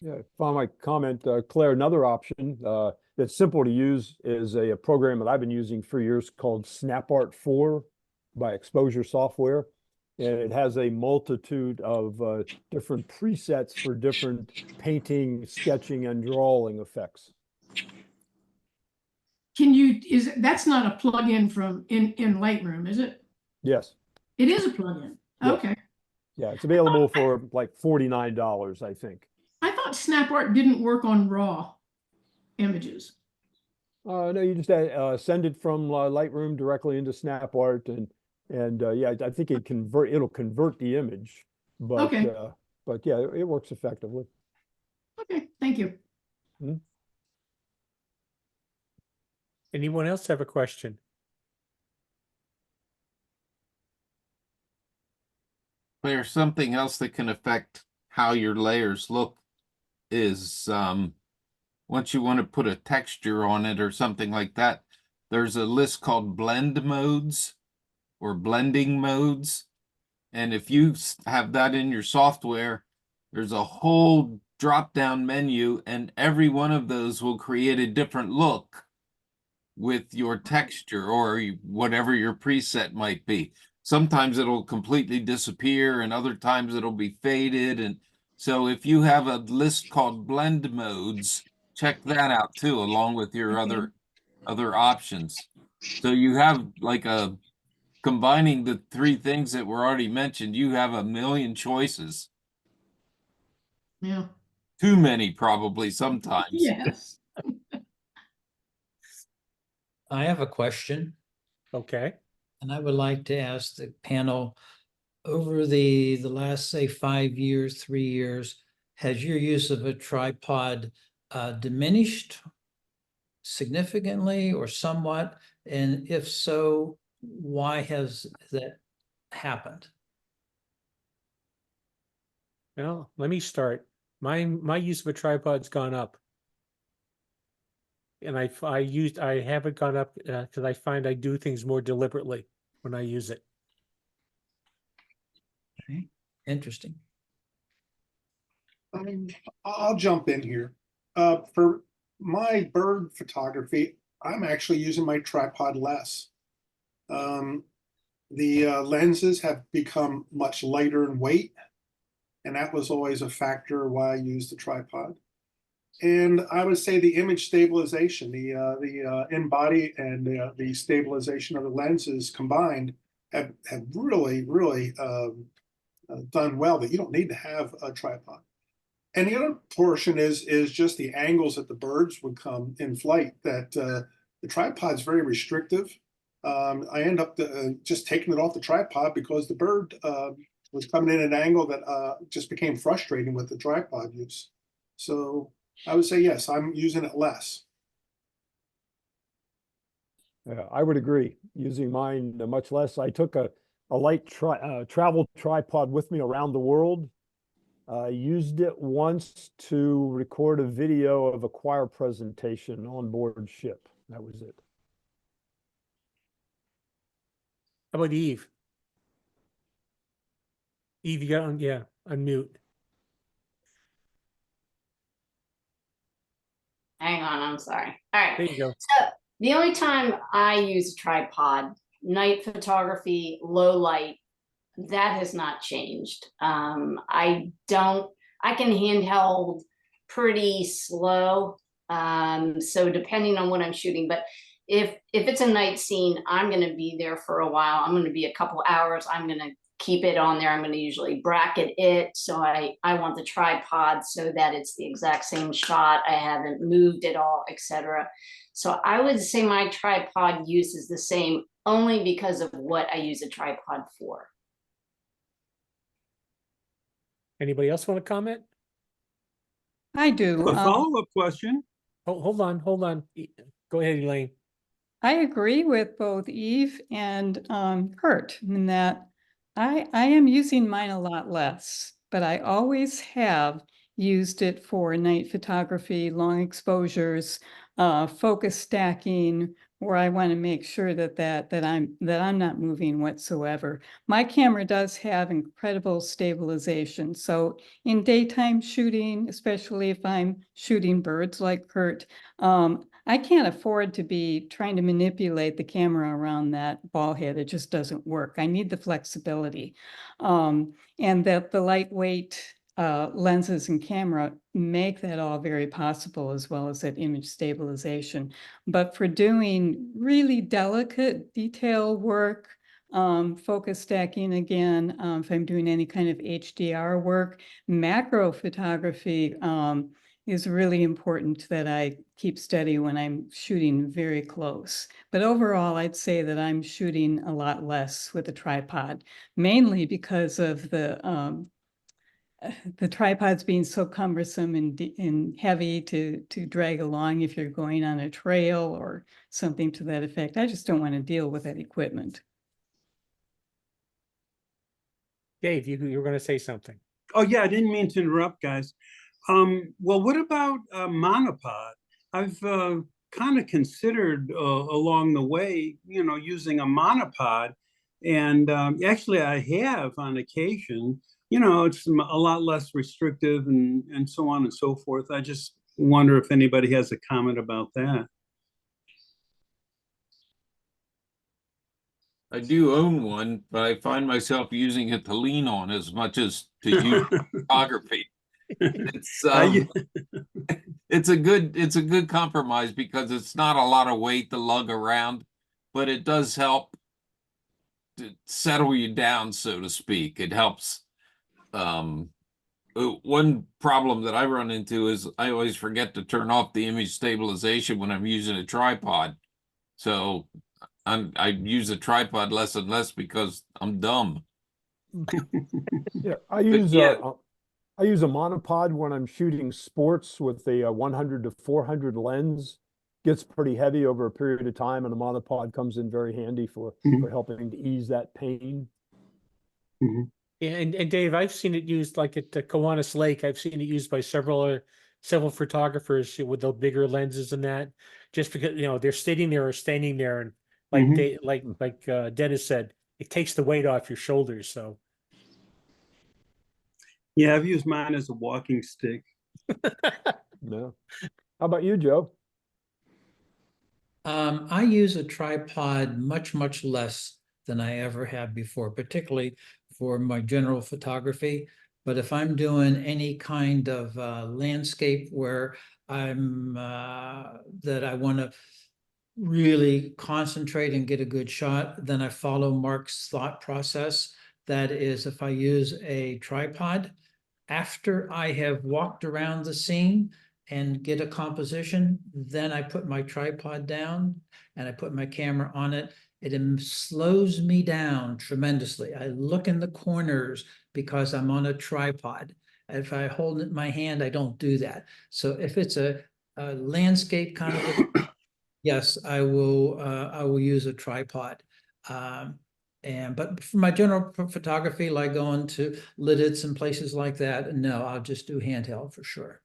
[SPEAKER 5] Yeah, if I might comment, Claire, another option that's simple to use is a program that I've been using for years called SnapArt 4 by Exposure Software. And it has a multitude of different presets for different painting, sketching, and drawing effects.
[SPEAKER 12] That's not a plug-in from in Lightroom, is it?
[SPEAKER 5] Yes.
[SPEAKER 12] It is a plug-in.
[SPEAKER 5] Yes.
[SPEAKER 12] Okay.
[SPEAKER 5] Yeah, it's available for like $49, I think.
[SPEAKER 12] I thought SnapArt didn't work on raw images.
[SPEAKER 5] No, you just send it from Lightroom directly into SnapArt, and yeah, I think it'll convert the image, but
[SPEAKER 12] Okay.
[SPEAKER 5] But yeah, it works effectively.
[SPEAKER 12] Okay, thank you.
[SPEAKER 1] Anyone else have a question?
[SPEAKER 3] There's something else that can affect how your layers look is once you want to put a texture on it or something like that, there's a list called blend modes or blending modes. And if you have that in your software, there's a whole drop-down menu, and every one of those will create a different look with your texture or whatever your preset might be. Sometimes it'll completely disappear and other times it'll be faded. And so if you have a list called blend modes, check that out too, along with your other options. So you have like combining the 3 things that were already mentioned, you have a million choices.
[SPEAKER 12] Yeah.
[SPEAKER 3] Too many probably sometimes.
[SPEAKER 12] Yes.
[SPEAKER 4] I have a question,
[SPEAKER 1] Okay.
[SPEAKER 4] and I would like to ask the panel, over the last, say, 5 years, 3 years, has your use of a tripod diminished significantly or somewhat? And if so, why has that happened?
[SPEAKER 1] Well, let me start. My use of a tripod's gone up. And I haven't gone up because I find I do things more deliberately when I use it.
[SPEAKER 4] Okay, interesting.
[SPEAKER 7] I'll jump in here. For my bird photography, I'm actually using my tripod less. The lenses have become much lighter in weight, and that was always a factor why I used the tripod. And I would say the image stabilization, the in-body and the stabilization of the lenses combined have really done well, that you don't need to have a tripod. And the other portion is just the angles that the birds would come in flight, that the tripod's very restrictive. I end up just taking it off the tripod because the bird was coming in at an angle that just became frustrating with the tripod use. So I would say, yes, I'm using it less.
[SPEAKER 5] Yeah, I would agree. Using mine much less. I took a light travel tripod with me around the world. I used it once to record a video of a choir presentation on board ship. That was it.
[SPEAKER 1] How about Eve? Eve, you got on, yeah, unmute.
[SPEAKER 2] Hang on, I'm sorry. All right.
[SPEAKER 1] There you go.
[SPEAKER 2] So the only time I use a tripod night photography, low light, that has not changed. I can handheld pretty slow. So depending on what I'm shooting, but if it's a night scene, I'm gonna be there for a while. I'm gonna be a couple hours. I'm gonna keep it on there. I'm gonna usually bracket it. So I want the tripod so that it's the exact same shot. I haven't moved it all, etc. So I would say my tripod use is the same only because of what I use a tripod for.
[SPEAKER 1] Anybody else want to comment?
[SPEAKER 6] I do.
[SPEAKER 11] A follow-up question.
[SPEAKER 1] Oh, hold on. Go ahead, Elaine.
[SPEAKER 6] I agree with both Eve and Kurt in that I am using mine a lot less, but I always have used it for night photography, long exposures, focus stacking, where I want to make sure that I'm not moving whatsoever. My camera does have incredible stabilization. So in daytime shooting, especially if I'm shooting birds like Kurt, I can't afford to be trying to manipulate the camera around that ball head. It just doesn't work. I need the flexibility. And that the lightweight lenses and camera make that all very possible, as well as that image stabilization. But for doing really delicate detail work, focus stacking again, if I'm doing any kind of HDR work, macro photography is really important that I keep steady when I'm shooting very close. But overall, I'd say that I'm shooting a lot less with a tripod, mainly because of the tripods being so cumbersome and heavy to drag along if you're going on a trail or something to that effect. I just don't want to deal with that equipment.
[SPEAKER 1] Dave, you were going to say something.
[SPEAKER 11] Oh, yeah, I didn't mean to interrupt, guys. Well, what about monopod? I've kind of considered along the way, using a monopod. And actually, I have on occasion. It's a lot less restrictive and so on and so forth. I just wonder if anybody has a comment about that.
[SPEAKER 3] I do own one, but I find myself using it to lean on as much as to use photography. It's it's a good compromise because it's not a lot of weight to lug around, but it does help to settle you down, so to speak. It helps. One problem that I run into is I always forget to turn off the image stabilization when I'm using a tripod. So I use a tripod less and less because I'm dumb.
[SPEAKER 5] Yeah, I use a monopod when I'm shooting sports with a 100 to 400 lens. Gets pretty heavy over a period of time, and a monopod comes in very handy for helping to ease that pain.
[SPEAKER 1] Yeah, and Dave, I've seen it used like at the Kiwanis Lake. I've seen it used by several photographers with the bigger lenses and that, just because they're sitting there or standing there, and like Dennis said, it takes the weight off your shoulders. So
[SPEAKER 11] yeah, I've used mine as a walking stick.
[SPEAKER 5] Yeah. How about you, Joe?
[SPEAKER 4] I use a tripod much less than I ever have before, particularly for my general photography. But if I'm doing any kind of landscape where that I want to really concentrate and get a good shot, then I follow Mark's thought process. That is, if I use a tripod, after I have walked around the scene and get a composition, then I put my tripod down and I put my camera on it. It slows me down tremendously. I look in the corners because I'm on a tripod. If I hold it in my hand, I don't do that. So if it's a landscape kind of, yes, I will use a tripod. But for my general photography, like going to Lidditz and places like that, no, I'll just do handheld for sure.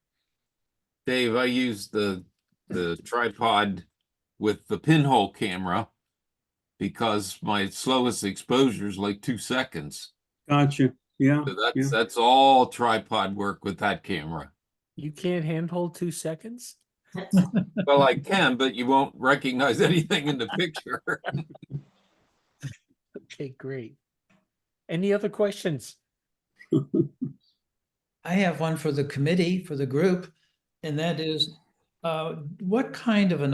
[SPEAKER 3] Dave, I use the tripod with the pinhole camera because my slowest exposure is like 2 seconds.
[SPEAKER 11] Gotcha. Yeah.
[SPEAKER 3] So that's all tripod work with that camera.
[SPEAKER 1] you can't handhold 2 seconds.
[SPEAKER 3] Well, I can, but you won't recognize anything in the picture.
[SPEAKER 1] Okay, great. Any other questions?
[SPEAKER 4] I have one for the committee, for the group, and that is, what kind of an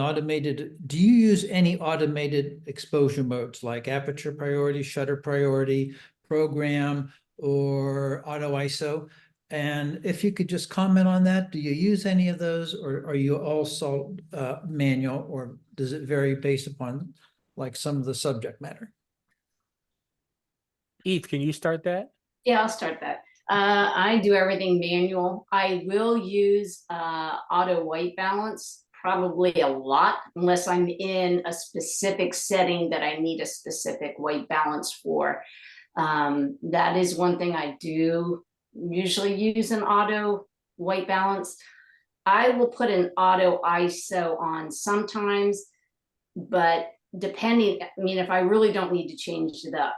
[SPEAKER 4] do you use any automated exposure modes like aperture priority, shutter priority, program, or auto ISO? And if you could just comment on that, do you use any of those, or are you all manual, or does it vary based upon like some of the subject matter?
[SPEAKER 1] Eve, can you start that?
[SPEAKER 2] Yeah, I'll start that. I do everything manual. I will use auto white balance probably a lot unless I'm in a specific setting that I need a specific white balance for. That is one thing I do usually use an auto white balance. I will put an auto ISO on sometimes, but depending, I mean, if I really don't need to change the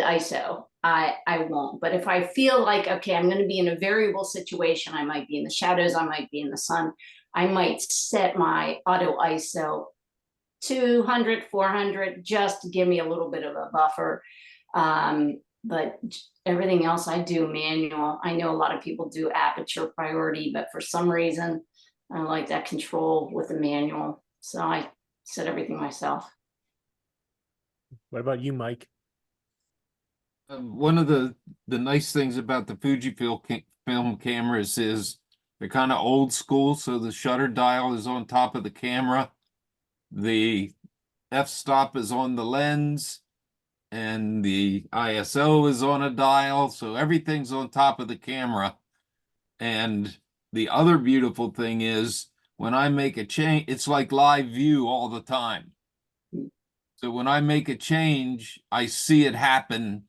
[SPEAKER 2] ISO, I won't. But if I feel like, okay, I'm going to be in a variable situation, I might be in the shadows, I might be in the sun, I might set my auto ISO 200, 400, just to give me a little bit of a buffer. But everything else I do manual. I know a lot of people do aperture priority, but for some reason, I like that control with the manual. So I set everything myself.
[SPEAKER 1] What about you, Mike?
[SPEAKER 3] One of the nice things about the Fujifilm film cameras is they're kind of old school. So the shutter dial is on top of the camera. The f-stop is on the lens, and the ISO is on a dial. So everything's on top of the camera. And the other beautiful thing is when I make a change, it's like live view all the time. So when I make a change, I see it happen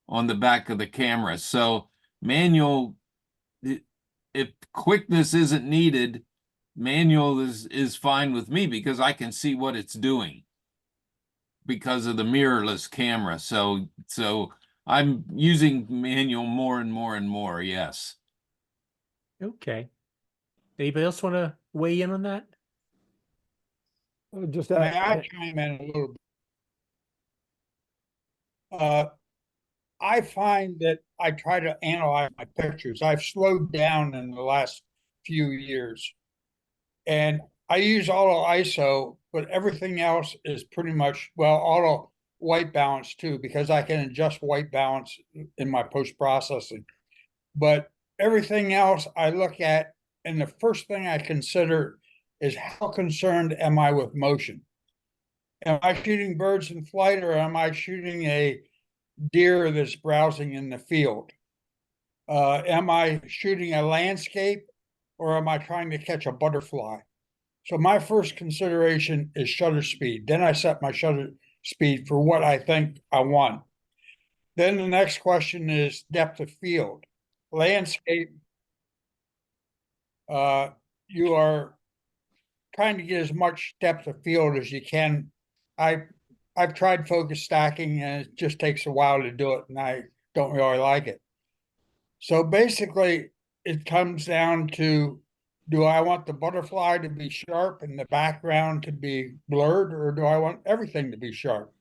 [SPEAKER 3] on the back of the camera. So manual, if quickness isn't needed, manual is fine with me because I can see what it's doing because of the mirrorless camera. So I'm using manual more and more and more. Yes.
[SPEAKER 1] Okay. Anybody else want to weigh in on that?
[SPEAKER 5] Just
[SPEAKER 13] May I chime in a little bit? I find that I try to analyze my pictures. I've slowed down in the last few years. And I use auto ISO, but everything else is pretty much, well, auto white balance too, because I can adjust white balance in my post-processing. But everything else I look at, and the first thing I consider is how concerned am I with motion? Am I shooting birds in flight, or am I shooting a deer that's browsing in the field? Am I shooting a landscape, or am I trying to catch a butterfly? So my first consideration is shutter speed. Then I set my shutter speed for what I think I want. Then the next question is depth of field. Landscape, you are trying to get as much depth of field as you can. I've tried focus stacking, and it just takes a while to do it, and I don't really like it. So basically, it comes down to, do I want the butterfly to be sharp and the background to be blurred, or do I want everything to be sharp?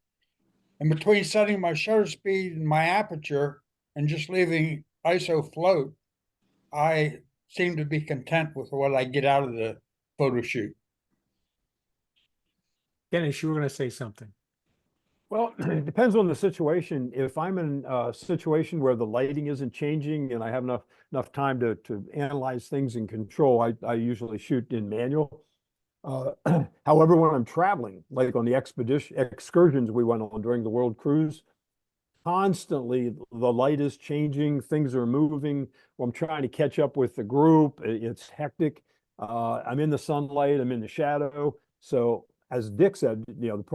[SPEAKER 13] And between setting my shutter speed and my aperture and just leaving ISO float, I seem to be content with what I get out of the photo shoot.
[SPEAKER 1] Dennis, you were going to say something.
[SPEAKER 5] Well, it depends on the situation. If I'm in a situation where the lighting isn't changing and I have enough time to analyze things and control, I usually shoot in manual. However, when I'm traveling, like on the excursions we went on during the World Cruise, constantly the light is changing, things are moving. I'm trying to catch up with the group. It's hectic. I'm in the sunlight, I'm in the shadow. So as Dick said,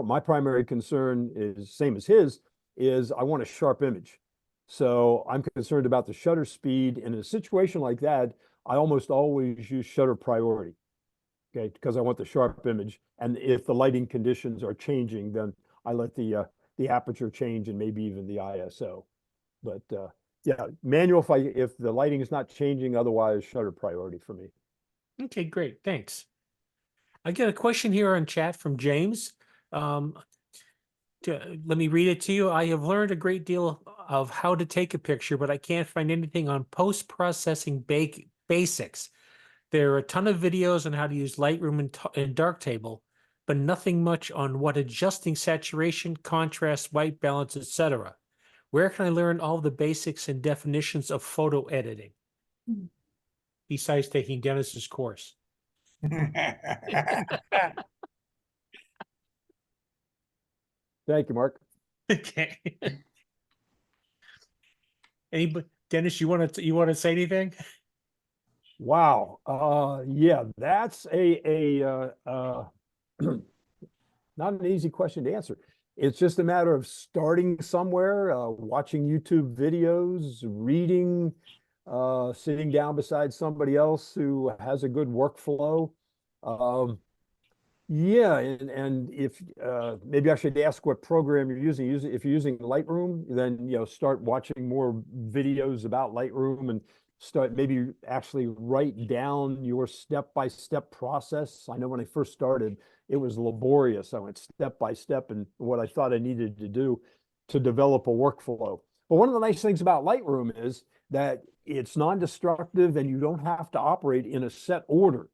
[SPEAKER 5] my primary concern is same as his, is I want a sharp image. So I'm concerned about the shutter speed. And in a situation like that, I almost always use shutter priority, okay, because I want the sharp image. And if the lighting conditions are changing, then I let the aperture change and maybe even the ISO. But yeah, manual if the lighting is not changing, otherwise shutter priority for me.
[SPEAKER 1] Okay, great. Thanks. I get a question here on chat from James. let me read it to you. I have learned a great deal of how to take a picture, but I can't find anything on post-processing basics. There are a ton of videos on how to use Lightroom and Darktable, but nothing much on what adjusting saturation, contrast, white balance, etc. Where can I learn all the basics and definitions of photo editing? Besides taking Dennis's course.
[SPEAKER 5] Thank you, Mark.
[SPEAKER 1] Okay. Anybody, Dennis, you want to say anything?
[SPEAKER 5] Wow. Yeah, that's not an easy question to answer. It's just a matter of starting somewhere, watching YouTube videos, reading, sitting down beside somebody else who has a good workflow. Yeah, and if maybe I should ask what program you're using. If you're using Lightroom, then start watching more videos about Lightroom and start maybe actually write down your step-by-step process. I know when I first started, it was laborious. I went step by step and what I thought I needed to do to develop a workflow. But one of the nice things about Lightroom is that it's non-destructive and you don't have to operate in a set order.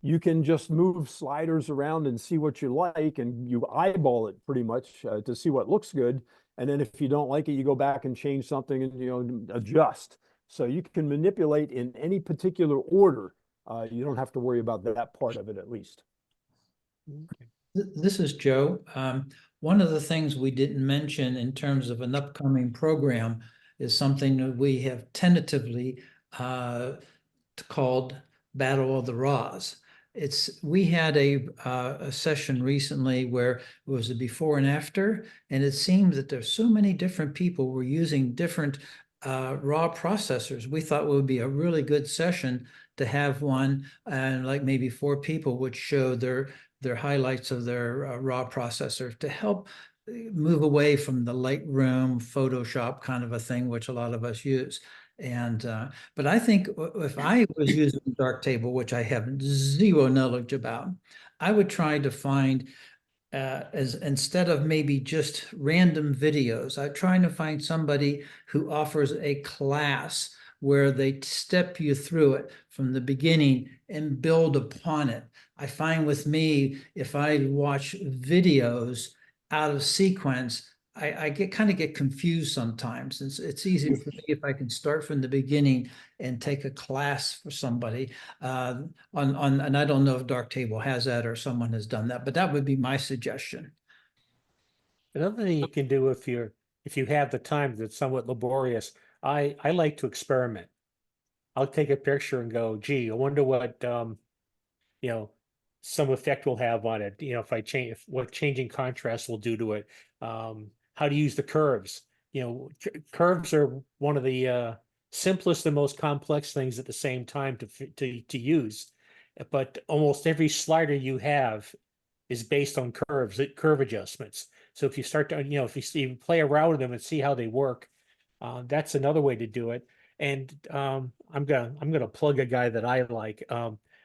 [SPEAKER 5] You can just move sliders around and see what you like, and you eyeball it pretty much to see what looks good. And then if you don't like it, you go back and change something and adjust. So you can manipulate in any particular order. You don't have to worry about that part of it, at least.
[SPEAKER 4] This is Joe. One of the things we didn't mention in terms of an upcoming program is something that we have tentatively called Battle of the Raws. We had a session recently where it was a before and after, and it seemed that there's so many different people were using different raw processors. We thought it would be a really good session to have one, and like maybe 4 people would show their highlights of their raw processor to help move away from the Lightroom, Photoshop kind of a thing, which a lot of us use. And but I think if I was using Darktable, which I have zero knowledge about, I would try to find as instead of maybe just random videos, I'm trying to find somebody who offers a class where they step you through it from the beginning and build upon it. I find with me, if I watch videos out of sequence, I kind of get confused sometimes. It's easy for me if I can start from the beginning and take a class for somebody and I don't know if Darktable has that or someone has done that, but that would be my suggestion.
[SPEAKER 1] Another thing you can do if you have the time that's somewhat laborious, I like to experiment. I'll take a picture and go, gee, I wonder what some effect will have on it. If I change what changing contrast will do to it. How to use the curves. Curves are one of the simplest and most complex things at the same time to use. But almost every slider you have is based on curve adjustments. So if you start to, if you play around with them and see how they work, that's another way to do it. And I'm gonna plug a guy that I like.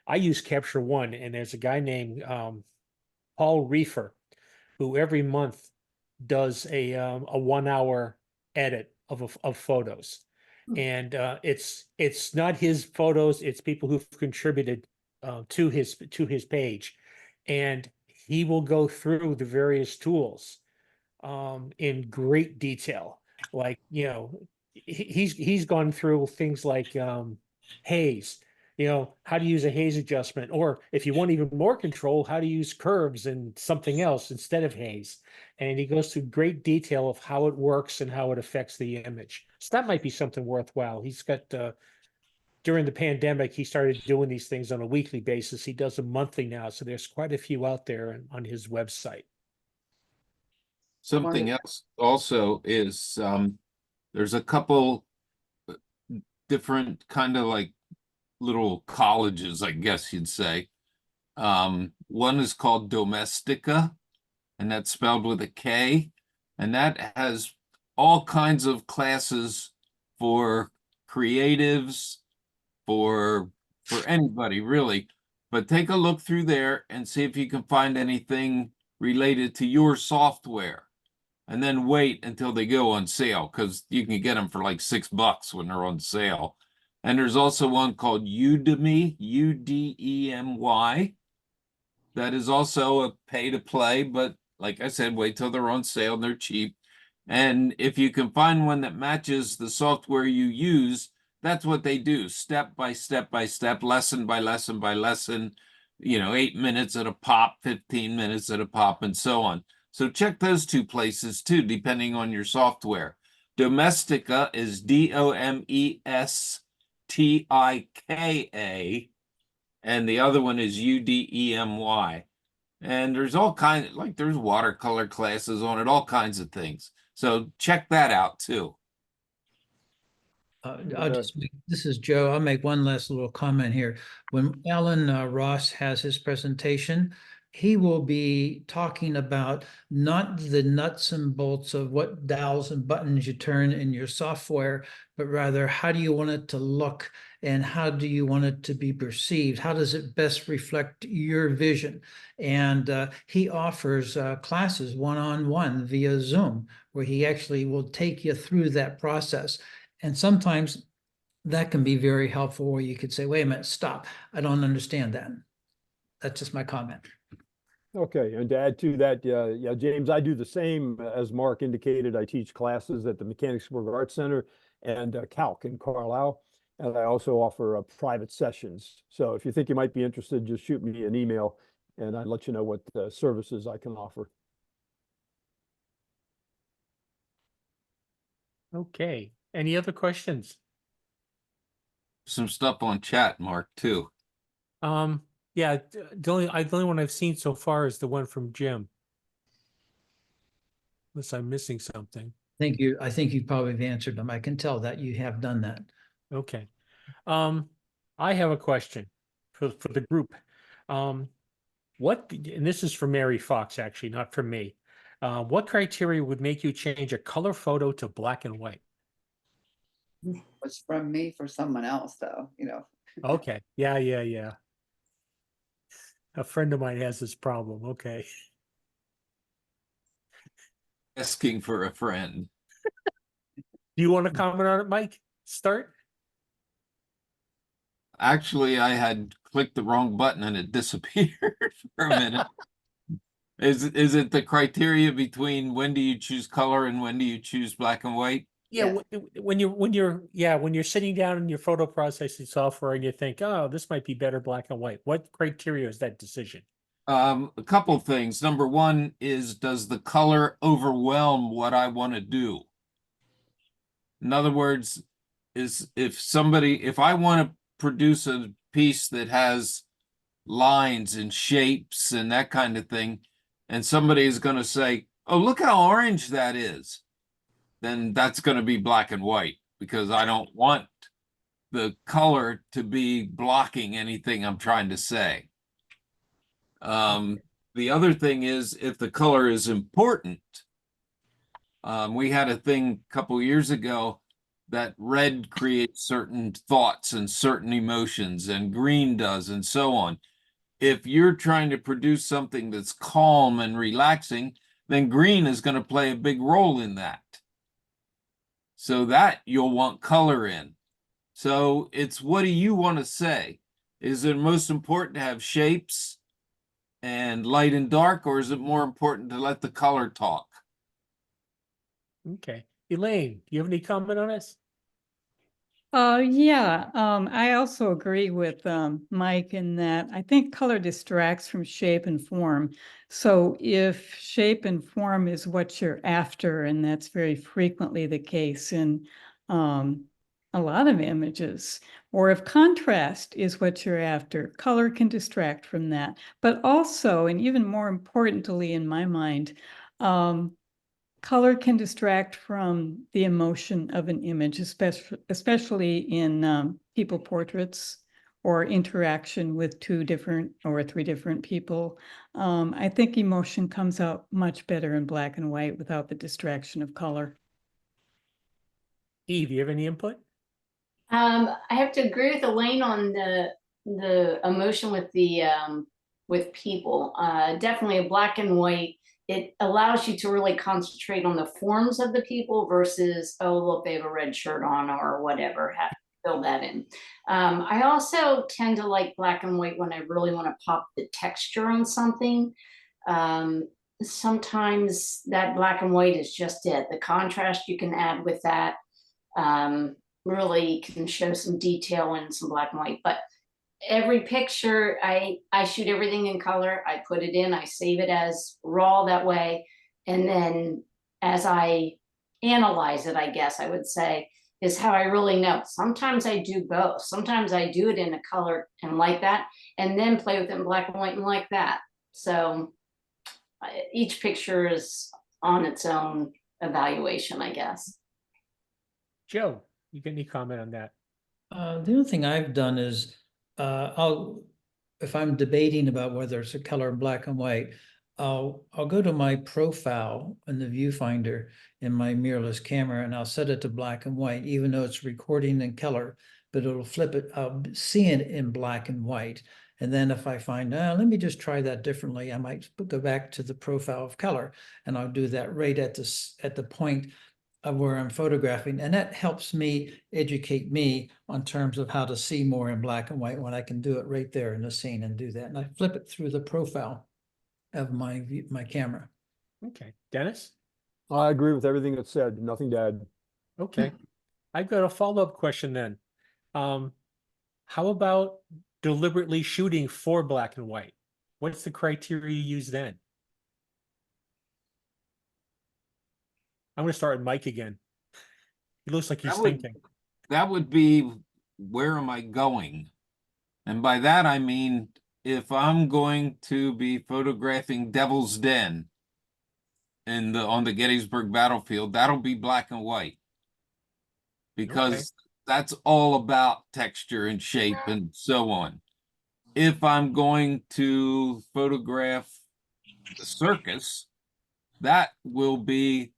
[SPEAKER 1] I use Capture One, and there's a guy named Paul Reefer, who every month does a 1 hour edit of photos. And it's not his photos, it's people who've contributed to his page, and he will go through the various tools in great detail. Like he's gone through things like haze, how to use a haze adjustment, or if you want even more control, how to use curves and something else instead of haze. And he goes through great detail of how it works and how it affects the image. So that might be something worthwhile. He's got, during the pandemic, he started doing these things on a weekly basis. He does them monthly now. So there's quite a few out there on his website.
[SPEAKER 3] Something else also is there's a couple different kind of like little colleges, I guess you'd say. One is called Domestika, and that's spelled with a K, and that has all kinds of classes for creatives, for anybody really. But take a look through there and see if you can find anything related to your software. And then wait until they go on sale, because you can get them for like $6 when they're on sale. And there's also one called Udemy, Udemy. That is also a pay to play, but like I said, wait till they're on sale and they're cheap. And if you can find one that matches the software you use, that's what they do, step by step by step, lesson by lesson by lesson, 8 minutes at a pop, 15 minutes at a pop, and so on. So check those two places too, depending on your software. Domestika is Domestika, and the other one is Udemy. And there's all kinds, like there's watercolor classes on it, all kinds of things. So check that out too.
[SPEAKER 4] This is Joe. I'll make one last little comment here. When Alan Ross has his presentation, he will be talking about not the nuts and bolts of what dials and buttons you turn in your software, but rather how do you want it to look and how do you want it to be perceived? How does it best reflect your vision? And he offers classes one-on-one via Zoom, where he actually will take you through that process. And sometimes that can be very helpful, where you could say, wait a minute, stop. I don't understand that. That's just my comment.
[SPEAKER 5] Okay, and to add to that, yeah, James, I do the same as Mark indicated. I teach classes at the Mechanicsburg Arts Center and Calc in Carlisle, and I also offer private sessions. So if you think you might be interested, just shoot me an email and I'll let you know what services I can offer.
[SPEAKER 1] Okay, any other questions?
[SPEAKER 3] Some stuff on chat, Mark, too.
[SPEAKER 1] Yeah, the only one I've seen so far is the one from Jim. Unless I'm missing something.
[SPEAKER 4] I think you probably have answered them. I can tell that you have done that.
[SPEAKER 1] Okay. I have a question for the group. What, and this is for Mary Fox, actually, not for me. What criteria would make you change a color photo to black and white?
[SPEAKER 8] Was from me for someone else, though,
[SPEAKER 1] Okay. Yeah. A friend of mine has this problem. Okay.
[SPEAKER 3] Asking for a friend.
[SPEAKER 1] Do you want to comment on it, Mike? Start.
[SPEAKER 3] Actually, I had clicked the wrong button and it disappeared for a minute. Is it the criteria between when do you choose color and when do you choose black and white?
[SPEAKER 1] Yeah, when you're sitting down in your photo processing software and you think, oh, this might be better black and white. What criteria is that decision?
[SPEAKER 3] A couple things. Number one is, does the color overwhelm what I want to do? In other words, if I want to produce a piece that has lines and shapes and that kind of thing, and somebody is going to say, oh, look how orange that is, then that's going to be black and white, because I don't want the color to be blocking anything I'm trying to say. The other thing is, if the color is important, we had a thing a couple years ago that red creates certain thoughts and certain emotions, and green does, and so on. If you're trying to produce something that's calm and relaxing, then green is going to play a big role in that. So that you'll want color in. So it's, what do you want to say? Is it most important to have shapes and light and dark, or is it more important to let the color talk?
[SPEAKER 1] Okay. Elaine, do you have any comment on this?
[SPEAKER 6] I also agree with Mike in that I think color distracts from shape and form. So if shape and form is what you're after, and that's very frequently the case in a lot of images, or if contrast is what you're after, color can distract from that. But also, and even more importantly in my mind, color can distract from the emotion of an image, especially in people portraits or interaction with 2 different or 3 different people. I think emotion comes out much better in black and white without the distraction of color.
[SPEAKER 1] Eve, do you have any input?
[SPEAKER 2] I have to agree with Elaine on the emotion with the with people. Definitely a black and white. It allows you to really concentrate on the forms of the people versus, oh, look, they have a red shirt on or whatever, have fill that in. I also tend to like black and white when I really want to pop the texture on something. Sometimes that black and white is just it. The contrast you can add with that really can show some detail in some black and white. But every picture, I shoot everything in color. I put it in, I save it as raw that way. And then as I analyze it, I guess I would say, is how I really know. Sometimes I do both. Sometimes I do it in a color and like that, and then play with it in black and white and like that. So each picture is on its own evaluation, I guess.
[SPEAKER 1] Joe, you got any comment on that?
[SPEAKER 4] The other thing I've done is, if I'm debating about whether it's a color black and white, I'll go to my profile in the viewfinder in my mirrorless camera, and I'll set it to black and white, even though it's recording in color, but it'll flip it. I'll see it in black and white. And then if I find, let me just try that differently, I might go back to the profile of color, and I'll do that right at the point of where I'm photographing. And that helps me educate me on terms of how to see more in black and white when I can do it right there in the scene and do that. And I flip it through the profile of my camera.
[SPEAKER 1] Okay, Dennis?
[SPEAKER 5] I agree with everything that's said. Nothing to add.
[SPEAKER 1] Okay. I've got a follow-up question then. How about deliberately shooting for black and white? What's the criteria you use then? I'm going to start with Mike again. He looks like he's thinking.
[SPEAKER 3] That would be, where am I going? And by that, I mean, if I'm going to be photographing Devil's Den on the Gettysburg battlefield, that'll be black and white. Because that's all about texture and shape and so on. If I'm going to photograph the circus, that will be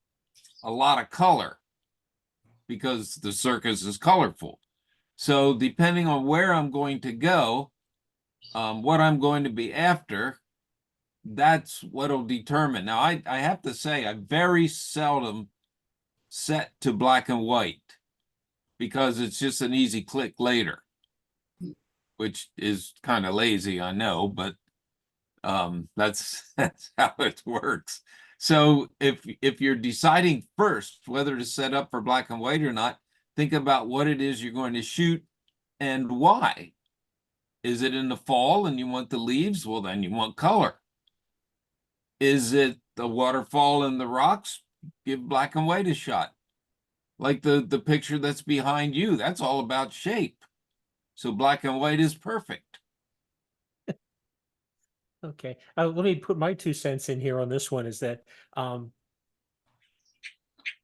[SPEAKER 3] a lot of color because the circus is colorful. So depending on where I'm going to go, what I'm going to be after, that's what'll determine. Now, I have to say, I very seldom set to black and white because it's just an easy click later, which is kind of lazy, I know, but that's how it works. So if you're deciding first whether to set up for black and white or not, think about what it is you're going to shoot and why. Is it in the fall and you want the leaves? Well, then you want color. Is it the waterfall and the rocks? Give black and white a shot. Like the picture that's behind you, that's all about shape. So black and white is perfect.
[SPEAKER 1] Okay, let me put my 2 cents in here on this one, is that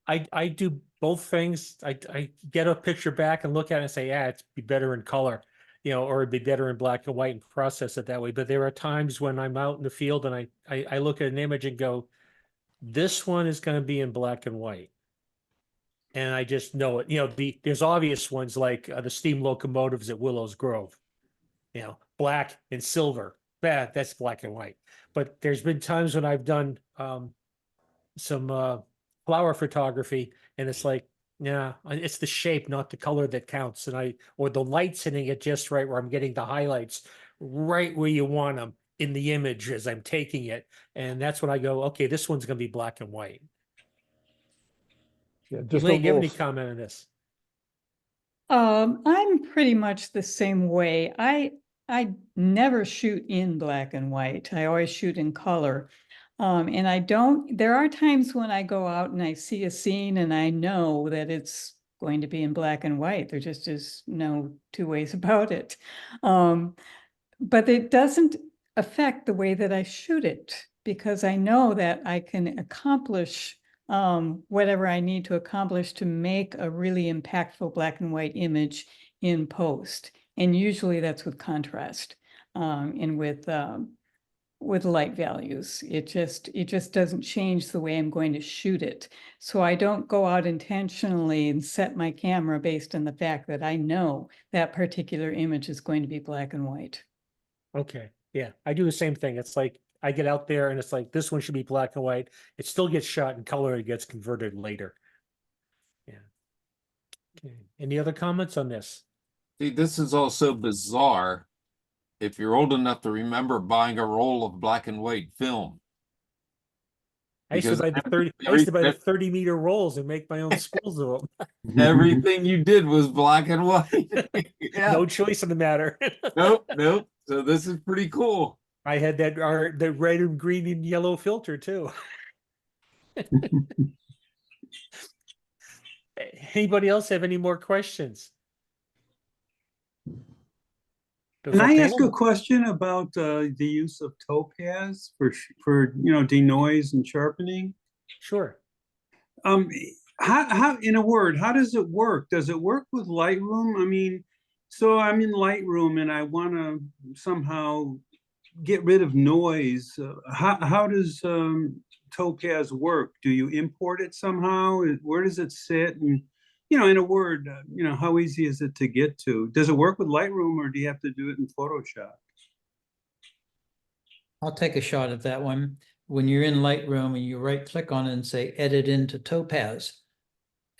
[SPEAKER 1] I do both things. I get a picture back and look at it and say, yeah, it'd be better in color, or it'd be better in black and white, and process it that way. But there are times when I'm out in the field and I look at an image and go, this one is going to be in black and white. And I just know it. There's obvious ones like the steam locomotives at Willows Grove, black and silver. That's black and white. But there's been times when I've done some flower photography, and it's like, yeah, it's the shape, not the color that counts. Or the light's hitting it just right where I'm getting the highlights right where you want them in the image as I'm taking it. And that's when I go, okay, this one's going to be black and white.
[SPEAKER 5] Yeah, just
[SPEAKER 1] Elaine, do you have any
[SPEAKER 5] almost-
[SPEAKER 1] comment on this?
[SPEAKER 6] I'm pretty much the same way. I never shoot in black and white. I always shoot in color. And there are times when I go out and I see a scene and I know that it's going to be in black and white. There just is no 2 ways about it. But it doesn't affect the way that I shoot it, because I know that I can accomplish whatever I need to accomplish to make a really impactful black and white image in post. And usually that's with contrast and with light values. It just doesn't change the way I'm going to shoot it. So I don't go out intentionally and set my camera based on the fact that I know that particular image is going to be black and white.
[SPEAKER 1] Okay. Yeah, I do the same thing. It's like I get out there and it's like this one should be black and white. It still gets shot in color. It gets converted later. Yeah. Okay. Any other comments on this?
[SPEAKER 3] See, this is also bizarre. If you're old enough to remember buying a roll of black and white film.
[SPEAKER 1] I used to
[SPEAKER 3] Because
[SPEAKER 1] buy the 30. I used to buy the 30-meter rolls and make my own spools of them.
[SPEAKER 3] everything you did was black and white. Yeah.
[SPEAKER 1] No choice in the matter.
[SPEAKER 3] Nope, nope. So this is pretty cool.
[SPEAKER 1] I had that the red and green and yellow filter too. Anybody else have any more questions?
[SPEAKER 11] Can I ask a question about the use of topaz for denoise and sharpening?
[SPEAKER 1] Sure.
[SPEAKER 11] How in a word, how does it work? Does it work with Lightroom? I mean, so I'm in Lightroom and I want to somehow get rid of noise. How does topaz work? Do you import it somehow? Where does it sit? And in a word, how easy is it to get to? Does it work with Lightroom or do you have to do it in Photoshop?
[SPEAKER 4] I'll take a shot at that one. When you're in Lightroom and you right click on it and say edit into Topaz,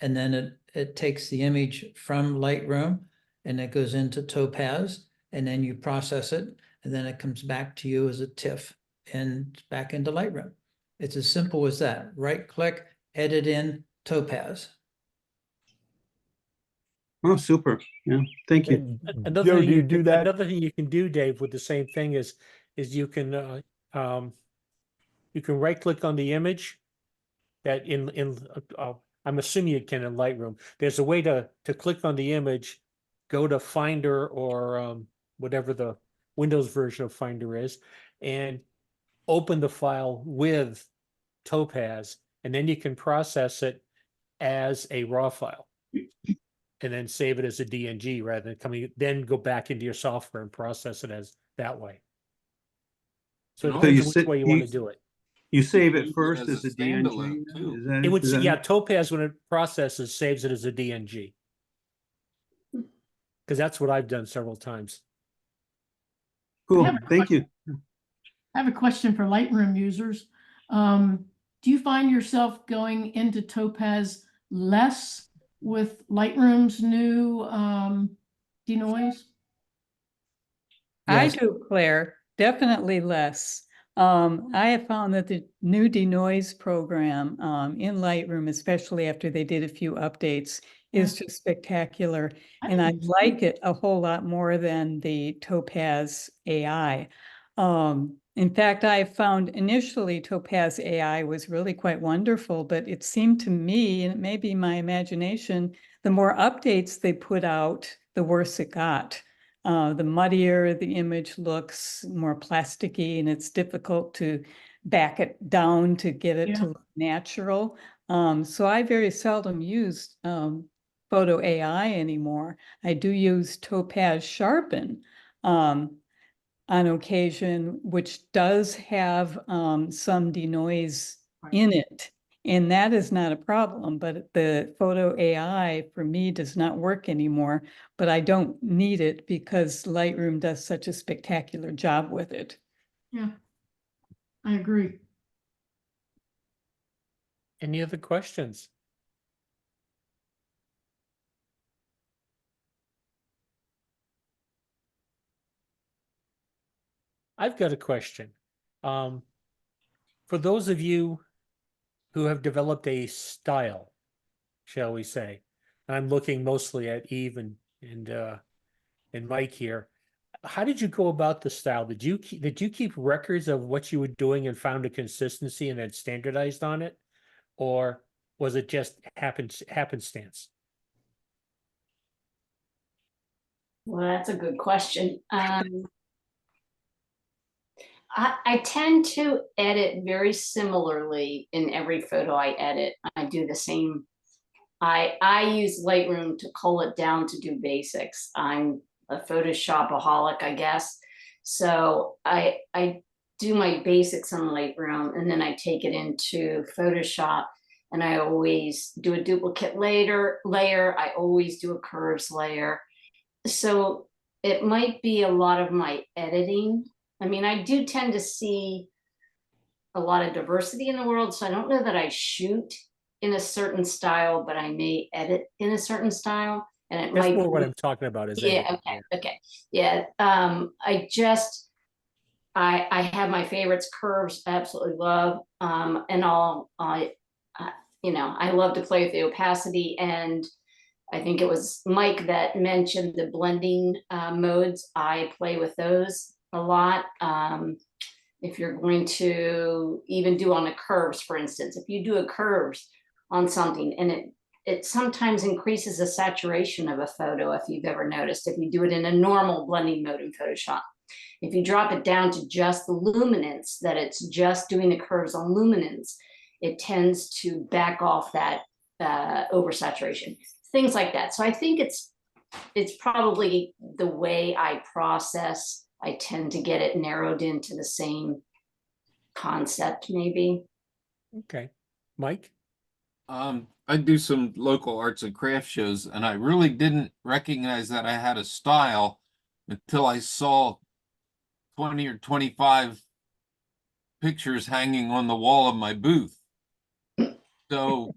[SPEAKER 4] and then it takes the image from Lightroom and it goes into Topaz, and then you process it, and then it comes back to you as a TIFF and back into Lightroom. It's as simple as that. Right click, edit in Topaz.
[SPEAKER 11] Oh, super. Yeah, thank you.
[SPEAKER 1] Another
[SPEAKER 5] Joe,
[SPEAKER 1] thing
[SPEAKER 5] do you do that?
[SPEAKER 1] Another thing you can do, Dave, with the same thing is you can right click on the image that I'm assuming you can in Lightroom. There's a way to click on the image, go to Finder or whatever the Windows version of Finder is, and open the file with Topaz, and then you can process it as a RAW file. And then save it as a DNG rather than then go back into your software and process it as that way. So it
[SPEAKER 3] So
[SPEAKER 1] depends on which way you want to do it.
[SPEAKER 11] You save it
[SPEAKER 3] Use it
[SPEAKER 11] first
[SPEAKER 3] as
[SPEAKER 11] as
[SPEAKER 3] a
[SPEAKER 11] a DNG?
[SPEAKER 3] standalone, too.
[SPEAKER 11] Is that-
[SPEAKER 1] It would,
[SPEAKER 11] is that-
[SPEAKER 1] yeah, Topaz, when it processes, saves it as a DNG. Because that's what I've done several times.
[SPEAKER 11] Cool,
[SPEAKER 12] Yeah.
[SPEAKER 11] thank you.
[SPEAKER 12] I have a question for Lightroom users. Do you find yourself going into Topaz less with Lightroom's new denoise?
[SPEAKER 6] I
[SPEAKER 1] Yes.
[SPEAKER 6] do, Claire, definitely less. I have found that the new denoise program in Lightroom, especially after they did a few updates, is just spectacular. And I like it a whole lot more than the Topaz AI. In fact, I found initially Topaz AI was really quite wonderful, but it seemed to me, and it may be my imagination, the more updates they put out, the worse it got. The muddier the image looks, more plasticky, and it's difficult to back it down to get it
[SPEAKER 12] Yeah.
[SPEAKER 6] to look natural. So I very seldom use Photo AI anymore. I do use Topaz Sharpen on occasion, which does have some denoise in it. And that is not a problem, but the Photo AI for me does not work anymore, but I don't need it because Lightroom does such a spectacular job with it.
[SPEAKER 12] Yeah, I agree.
[SPEAKER 1] Any other questions? I've got a question. For those of you who have developed a style, shall we say, I'm looking mostly at Eve and Mike here. How did you go about the style? Did you keep records of what you were doing and found a consistency and then standardized on it, or was it just happenstance?
[SPEAKER 2] Well, that's a good question. I tend to edit very similarly in every photo I edit. I do the same. I use Lightroom to cull it down to do basics. I'm a Photoshopaholic, I guess. So I do my basics on Lightroom, and then I take it into Photoshop, and I always do a duplicate layer. I always do a curves layer. So it might be a lot of my editing I mean, I do tend to see a lot of diversity in the world, so I don't know that I shoot in a certain style, but I may edit in a certain style, and it
[SPEAKER 1] That's
[SPEAKER 2] might
[SPEAKER 1] more what
[SPEAKER 2] be-
[SPEAKER 1] I'm talking about is
[SPEAKER 2] Yeah,
[SPEAKER 1] editing,
[SPEAKER 2] okay, okay, yeah. I have my favorites, curves, absolutely love, and you know, I love to play with the opacity, and I think it was Mike that mentioned the blending modes. I play with those a lot. If you're going to even do on the curves, for instance, if you do a curves on something and it sometimes increases the saturation of a photo, if you've ever noticed, if you do it in a normal blending mode in Photoshop. If you drop it down to just the luminance, that it's just doing the curves on luminance, it tends to back off that oversaturation, things like that. So I think it's probably the way I process. I tend to get it narrowed into the same concept, maybe.
[SPEAKER 1] Okay. Mike?
[SPEAKER 3] I do some local arts and craft shows, and I really didn't recognize that I had a style until I saw 20 or 25 pictures hanging on the wall of my booth. So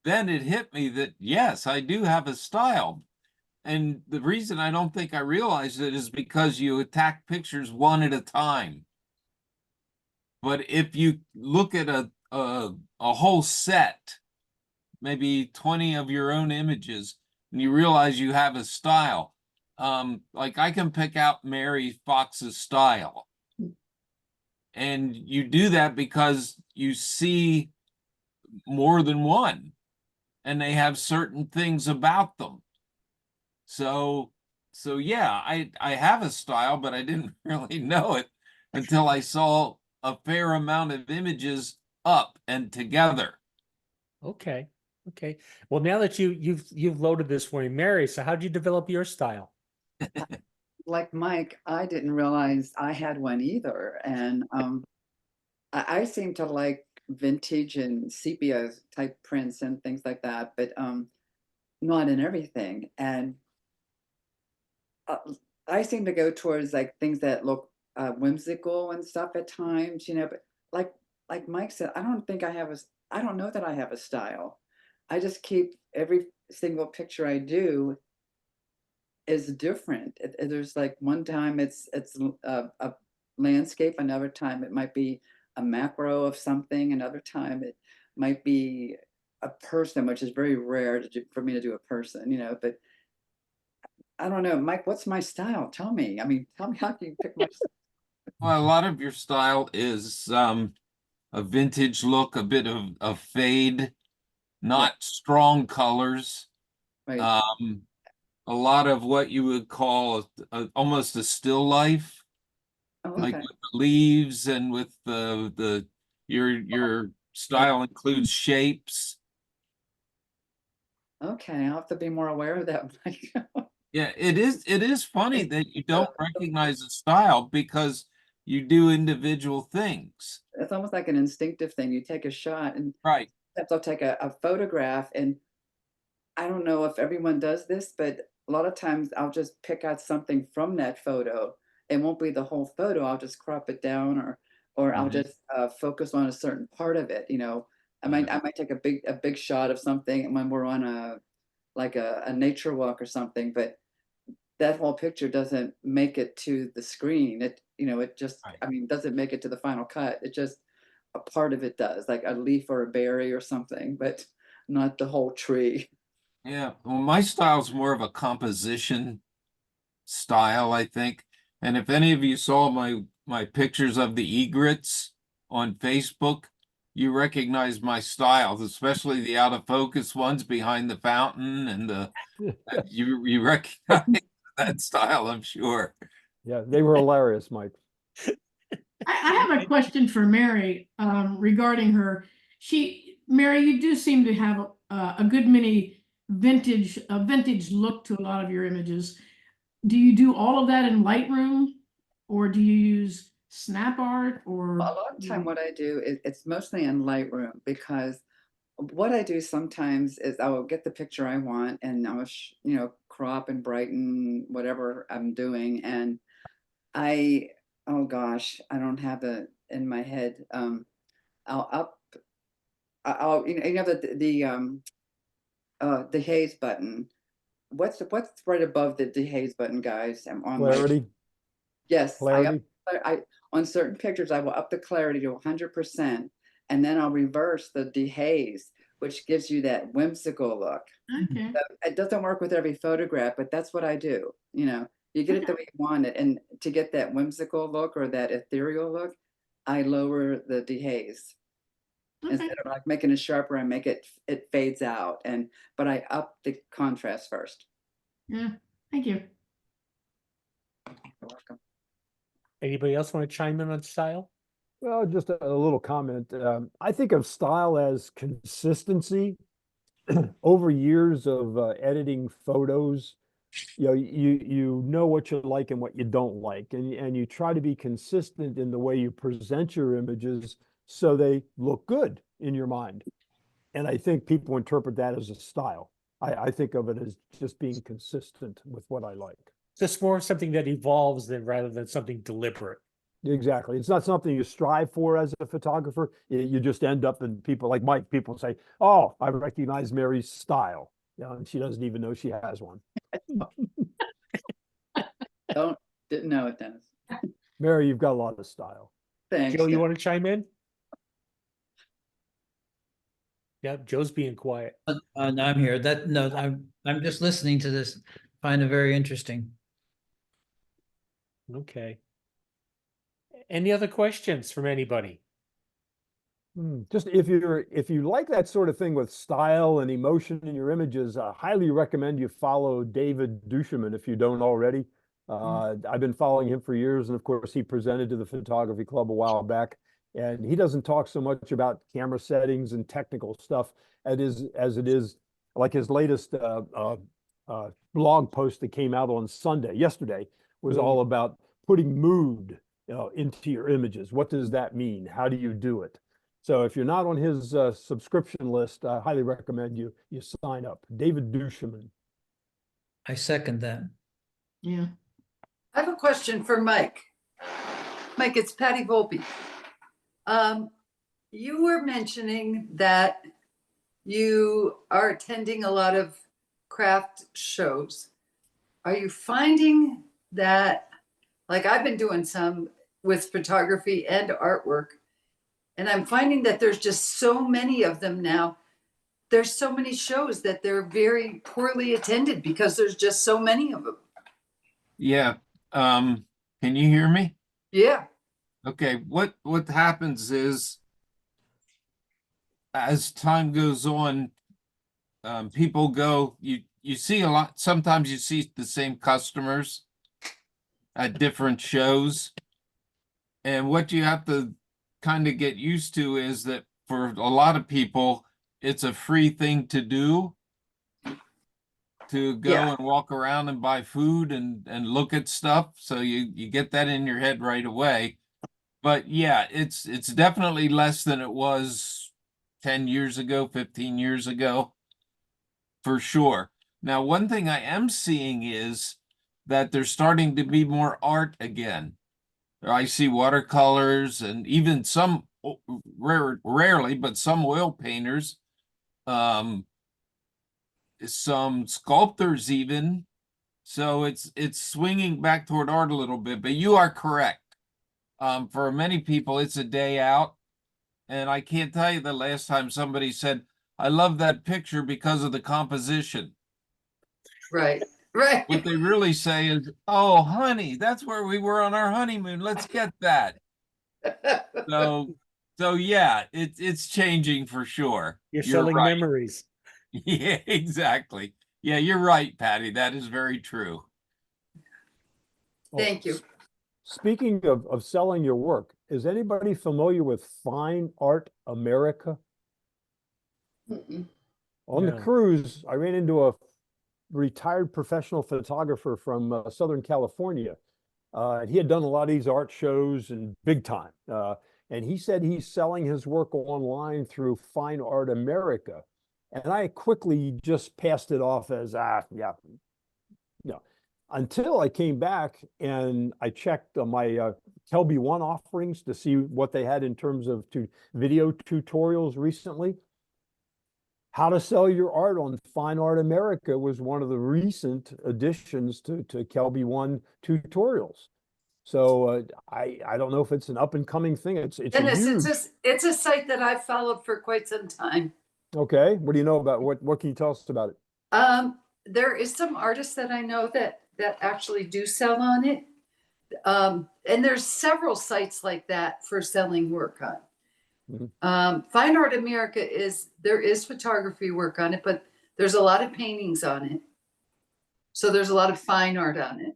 [SPEAKER 3] then it hit me that, yes, I do have a style. And the reason I don't think I realized it is because you attack pictures one at a time. But if you look at a whole set, maybe 20 of your own images, and you realize you have a style, like I can pick out Mary Fox's style. And you do that because you see more than one, and they have certain things about them. So yeah, I have a style, but I didn't really know it until I saw a fair amount of images up and together.
[SPEAKER 1] Okay. Okay. Well, now that you've loaded this for me, Mary, so how'd you develop your style?
[SPEAKER 8] Like Mike, I didn't realize I had one either. And I seem to like vintage and sepia type prints and things like that, but not in everything. And I seem to go towards like things that look whimsical and stuff at times, you know, but like Mike said, I don't know that I have a style. I just keep every single picture I do is different. There's like one time it's a landscape, another time it might be a macro of something, another time it might be a person, which is very rare for me to do a person, you know, but I don't know, Mike, what's my style? Tell me. I mean, tell me how can you pick my style?
[SPEAKER 3] Well, a lot of your style is a vintage look, a bit of fade, not strong colors.
[SPEAKER 8] Right.
[SPEAKER 3] A lot of what you would call almost a still life,
[SPEAKER 8] Oh,
[SPEAKER 3] like
[SPEAKER 8] okay.
[SPEAKER 3] with the leaves, and with your style includes shapes.
[SPEAKER 8] Okay, I'll have to be more aware of that, Mike.
[SPEAKER 3] Yeah, it is funny that you don't recognize a style because you do individual things.
[SPEAKER 8] It's almost like an instinctive thing. You take a shot and
[SPEAKER 3] Right.
[SPEAKER 8] sometimes I'll take a photograph, and I don't know if everyone does this, but a lot of times I'll just pick out something from that photo. It won't be the whole photo. I'll just crop it down, or I'll
[SPEAKER 3] Mhm.
[SPEAKER 8] just focus on a certain part of it. You know, I might take a big shot of something when we're on a nature walk or something, but that whole picture doesn't make it to the screen. It, you know, it just,
[SPEAKER 3] Right.
[SPEAKER 8] I mean, doesn't make it to the final cut. It just, a part of it does, like a leaf or a berry or something, but not the whole tree.
[SPEAKER 3] Yeah. Well, my style's more of a composition style, I think. And if any of you saw my pictures of the egrets on Facebook, you recognize my styles, especially the out of focus ones behind the fountain, and you recognize that style, I'm sure.
[SPEAKER 5] Yeah, they were hilarious, Mike.
[SPEAKER 12] I have a question for Mary regarding her. Mary, you do seem to have a good many vintage look to a lot of your images. Do you do all of that in Lightroom, or do you use Snap Art, or?
[SPEAKER 8] A lot of time what I do is it's mostly in Lightroom, because what I do sometimes is I will get the picture I want and I will, you know, crop and brighten whatever I'm doing. And I oh gosh, I don't have it in my head. I'll up, I'll, you know, the haze button. What's right above the dehaze button, guys? I'm on my,
[SPEAKER 5] Clarity,
[SPEAKER 8] yes,
[SPEAKER 5] clarity.
[SPEAKER 8] I, on certain pictures, I will up the clarity to 100%, and then I'll reverse the dehaze, which gives you that whimsical look.
[SPEAKER 12] Okay.
[SPEAKER 8] So it doesn't work with every photograph, but that's what I do. You know, you get it the way you want it, and to get that whimsical look or that ethereal look, I lower the dehaze.
[SPEAKER 12] Okay.
[SPEAKER 8] Instead of like making it sharper, I make it fades out, but I up the contrast first.
[SPEAKER 12] Yeah. Thank you.
[SPEAKER 8] You're welcome.
[SPEAKER 1] Anybody else want to chime in on style?
[SPEAKER 5] Well, just a little comment. I think of style as consistency. Over years of editing photos, you know what you like and what you don't like, and you try to be consistent in the way you present your images so they look good in your mind. And I think people interpret that as a style. I think of it as just being consistent with what I like.
[SPEAKER 1] Just more something that evolves than rather than something deliberate.
[SPEAKER 5] Exactly. It's not something you strive for as a photographer. You just end up, and people like Mike, people say, oh, I recognize Mary's style. And she doesn't even know she has one.
[SPEAKER 8] Didn't know it, Dennis.
[SPEAKER 5] Mary, you've got a lot of style.
[SPEAKER 8] Thanks.
[SPEAKER 1] Joe, you
[SPEAKER 8] Dennis.
[SPEAKER 1] want to chime in? Yeah, Joe's being quiet.
[SPEAKER 4] No, I'm here. No, I'm just listening to this. Find it very interesting.
[SPEAKER 1] Okay. Any other questions from anybody?
[SPEAKER 5] Just if you like that sort of thing with style and emotion in your images, I highly recommend you follow David Duchemin if you don't already. I've been following him for years, and of course he presented to the Photography Club a while back. And he doesn't talk so much about camera settings and technical stuff as it is like his latest blog post that came out on yesterday was all about putting mood into your images. What does that mean? How do you do it? So if you're not on his subscription list, I highly recommend you sign up. David Duchemin.
[SPEAKER 4] I second that.
[SPEAKER 12] Yeah.
[SPEAKER 8] I have a question for Mike. Mike, it's Patty Volpe. You were mentioning that you are attending a lot of craft shows. Are you finding that, like I've been doing some with photography and artwork, and I'm finding that there's just so many of them now. There's so many shows that they're very poorly attended because there's just so many of them.
[SPEAKER 3] Yeah. Can you hear me?
[SPEAKER 8] Yeah.
[SPEAKER 3] Okay. What happens is, as time goes on, people go, you see a lot, sometimes you see the same customers at different shows. And what you have to kind of get used to is that for a lot of people, it's a free thing to do, to go
[SPEAKER 8] Yeah.
[SPEAKER 3] and walk around and buy food and look at stuff. So you get that in your head right away. But yeah, it's definitely less than it was 10 years ago, 15 years ago, for sure. Now, one thing I am seeing is that there's starting to be more art again. I see watercolors and even some rarely, but some oil painters, some sculptors even. So it's swinging back toward art a little bit, but you are correct. For many people, it's a day out. And I can't tell you the last time somebody said, I love that picture because of the composition.
[SPEAKER 8] Right. Right.
[SPEAKER 3] What they really say is, oh, honey, that's where we were on our honeymoon. Let's get that. So yeah, it's changing for sure.
[SPEAKER 1] You're selling
[SPEAKER 3] right.
[SPEAKER 1] memories.
[SPEAKER 3] Yeah, exactly. Yeah, you're right, Patty. That is very true.
[SPEAKER 8] Thank you.
[SPEAKER 5] Speaking of selling your work, is anybody familiar with Fine Art America?
[SPEAKER 8] Mm-mm.
[SPEAKER 5] On the
[SPEAKER 1] No.
[SPEAKER 5] cruise, I ran into a retired professional photographer from Southern California. He had done a lot of these art shows and big time. And he said he's selling his work online through Fine Art America. And I quickly just passed it off as, yeah, no. Until I came back and I checked my Kelby One offerings to see what they had in terms of video tutorials recently. How to sell your art on Fine Art America was one of the recent additions to Kelby One tutorials. So I don't know if it's an up and coming thing. It's a
[SPEAKER 8] Dennis,
[SPEAKER 5] huge.
[SPEAKER 8] it's a site that I've followed for quite some time.
[SPEAKER 5] Okay, what do you know about what can you tell us about it?
[SPEAKER 8] There is some artists that I know that actually do sell on it. And there's several sites like that for selling work on. Fine Art America there is photography work on it, but there's a lot of paintings on it. So there's a lot of fine art on it.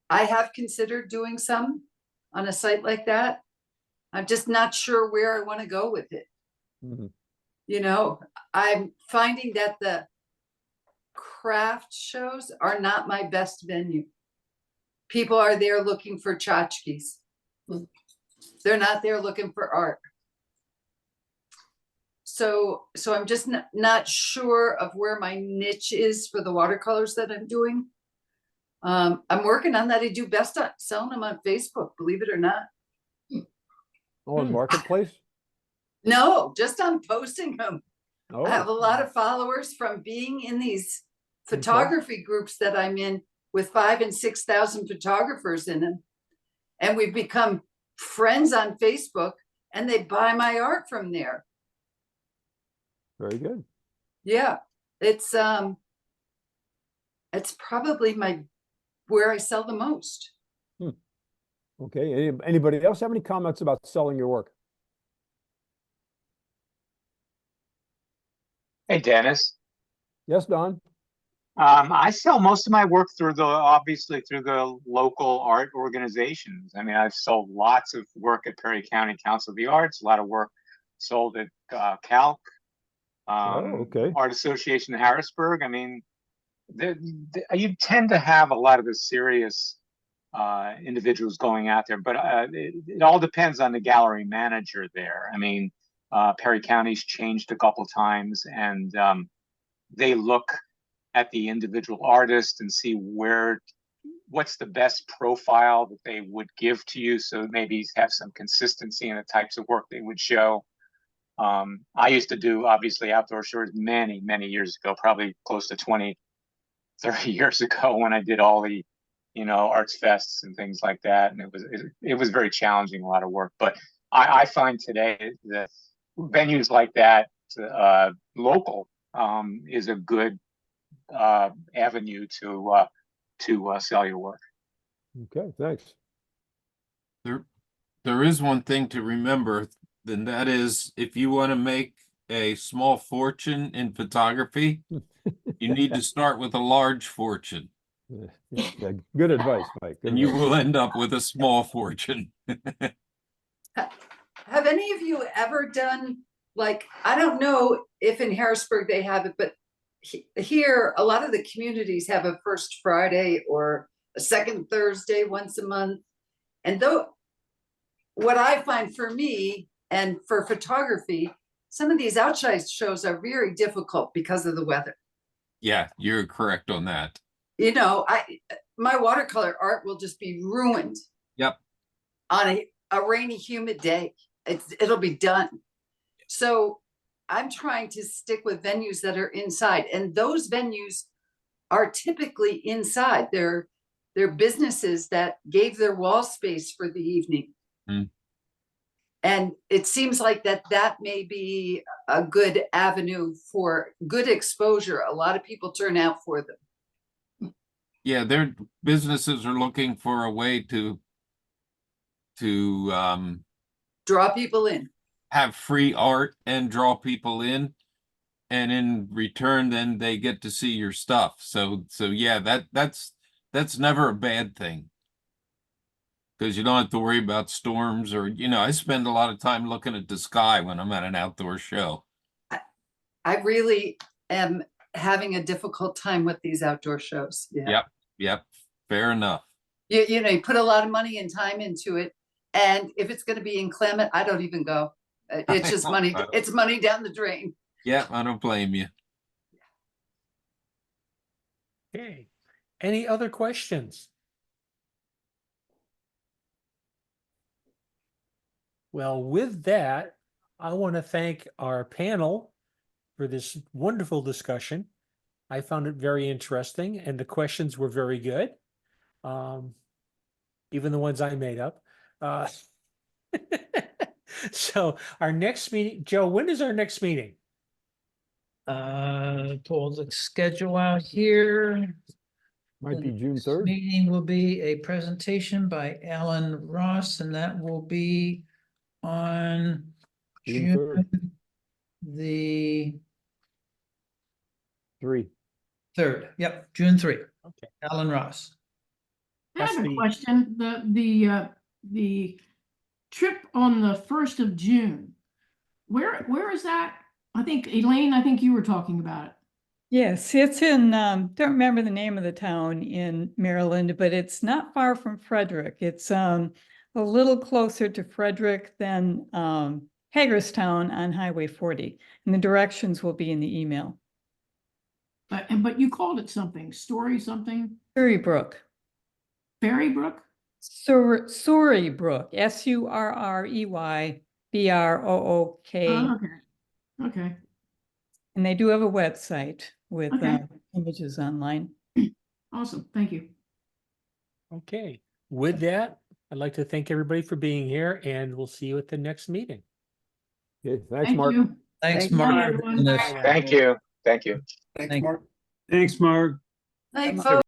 [SPEAKER 8] I have considered doing some on a site like that. I'm just not sure where I want to go with it. You know, I'm finding that the craft shows are not my best venue. People are there looking for tchotchkes. They're not there looking for art. So I'm just not sure of where my niche is for the watercolors that I'm doing. I'm working on that. I do best at selling them on Facebook, believe it or not.
[SPEAKER 5] On Marketplace?
[SPEAKER 8] No, just on posting them.
[SPEAKER 5] Oh.
[SPEAKER 8] I have a lot of followers from being in these photography groups that I'm in with 5,000 and 6,000 photographers in them. And we've become friends on Facebook, and they buy my art from there.
[SPEAKER 5] Very good.
[SPEAKER 8] Yeah, it's probably where I sell the most.
[SPEAKER 5] Okay, anybody else have any comments about selling your work?
[SPEAKER 14] Hey, Dennis.
[SPEAKER 5] Yes, Don?
[SPEAKER 14] I sell most of my work obviously through the local art organizations. I mean, I've sold lots of work at Perry County Council of the Arts, a lot of work sold at Calc,
[SPEAKER 5] okay.
[SPEAKER 14] Art Association of Harrisburg. I mean, you tend to have a lot of the serious individuals going out there, but it all depends on the gallery manager there. I mean, Perry County's changed a couple times, and they look at the individual artist and see what's the best profile that they would give to you, so maybe have some consistency in the types of work they would show. I used to do obviously outdoor shows many years ago, probably close to 20-30 years ago, when I did all the arts fests and things like that, and it was very challenging, a lot of work. But I find today that venues like that, local, is a good avenue to sell your work.
[SPEAKER 5] Okay, thanks.
[SPEAKER 3] There is one thing to remember, then that is, if you want to make a small fortune in photography, you need to start with a large fortune.
[SPEAKER 5] Yeah, good advice, Mike. Good
[SPEAKER 3] And you
[SPEAKER 5] advice.
[SPEAKER 3] will end up with a small fortune.
[SPEAKER 8] Have any of you ever done, like, I don't know if in Harrisburg they have it, but here a lot of the communities have a first Friday or a second Thursday once a month. And what I find for me and for photography, some of these outside shows are very difficult because of the weather.
[SPEAKER 3] Yeah, you're correct on that.
[SPEAKER 8] You know, my watercolor art will just be ruined.
[SPEAKER 3] Yep.
[SPEAKER 8] On a rainy, humid day. It'll be done. So I'm trying to stick with venues that are inside, and those venues are typically inside. They're businesses that gave their wall space for the evening. And it seems like that may be a good avenue for good exposure. A lot of people turn out for them.
[SPEAKER 3] Yeah, their businesses are looking for a way to
[SPEAKER 8] draw people in,
[SPEAKER 3] have free art and draw people in, and in return then they get to see your stuff. So yeah, that's never a bad thing, because you don't have to worry about storms, or I spend a lot of time looking at the sky when I'm at an outdoor show.
[SPEAKER 8] I really am having a difficult time with these outdoor shows. Yeah.
[SPEAKER 3] Yep, fair enough.
[SPEAKER 8] You put a lot of money and time into it, and if it's going to be inclement, I don't even go. It's just money. It's money down the drain.
[SPEAKER 3] Yeah, I don't blame you.
[SPEAKER 1] Okay. Any other questions? Well, with that, I want to thank our panel for this wonderful discussion. I found it very interesting and the questions were very good. Even the ones I made up. So our next meeting, Joe, when is our next meeting?
[SPEAKER 4] Pull the schedule out here.
[SPEAKER 5] Might be
[SPEAKER 4] The
[SPEAKER 5] June
[SPEAKER 4] next
[SPEAKER 5] 3rd.
[SPEAKER 4] Meeting will be a presentation by Alan Ross, and that will be on
[SPEAKER 5] June 3rd.
[SPEAKER 4] June the
[SPEAKER 5] 3.
[SPEAKER 4] 3rd. Yep, June 3.
[SPEAKER 1] Okay.
[SPEAKER 4] Alan Ross.
[SPEAKER 12] I have
[SPEAKER 1] That's
[SPEAKER 12] a
[SPEAKER 1] the-
[SPEAKER 12] question. The trip on the 1st of June. Where is that? I think Elaine, I think you were talking about it.
[SPEAKER 6] Yes, it's in, don't remember the name of the town in Maryland, but it's not far from Frederick. It's a little closer to Frederick than Hagerstown on Highway 40. And the directions will be in the email.
[SPEAKER 12] But you called it something, Story something,
[SPEAKER 6] Surrybrook.
[SPEAKER 12] Ferrybrook?
[SPEAKER 6] Surrybrook, Surreybrook.
[SPEAKER 12] Okay. Okay.
[SPEAKER 6] And they do have a website with
[SPEAKER 12] Okay.
[SPEAKER 6] images online.
[SPEAKER 12] Awesome. Thank you.
[SPEAKER 1] Okay, with that, I'd like to thank everybody for being here and we'll see you at the next meeting.
[SPEAKER 5] Okay, thanks,
[SPEAKER 12] Thank
[SPEAKER 5] Mark.
[SPEAKER 12] you.
[SPEAKER 4] Thanks,
[SPEAKER 8] Thank you,
[SPEAKER 4] Mark.
[SPEAKER 12] everyone.
[SPEAKER 4] for this.
[SPEAKER 14] Thank you. Thank you.
[SPEAKER 7] Thanks,
[SPEAKER 4] Thank you.
[SPEAKER 7] Mark.
[SPEAKER 11] Thanks, Mark.
[SPEAKER 9] Thanks.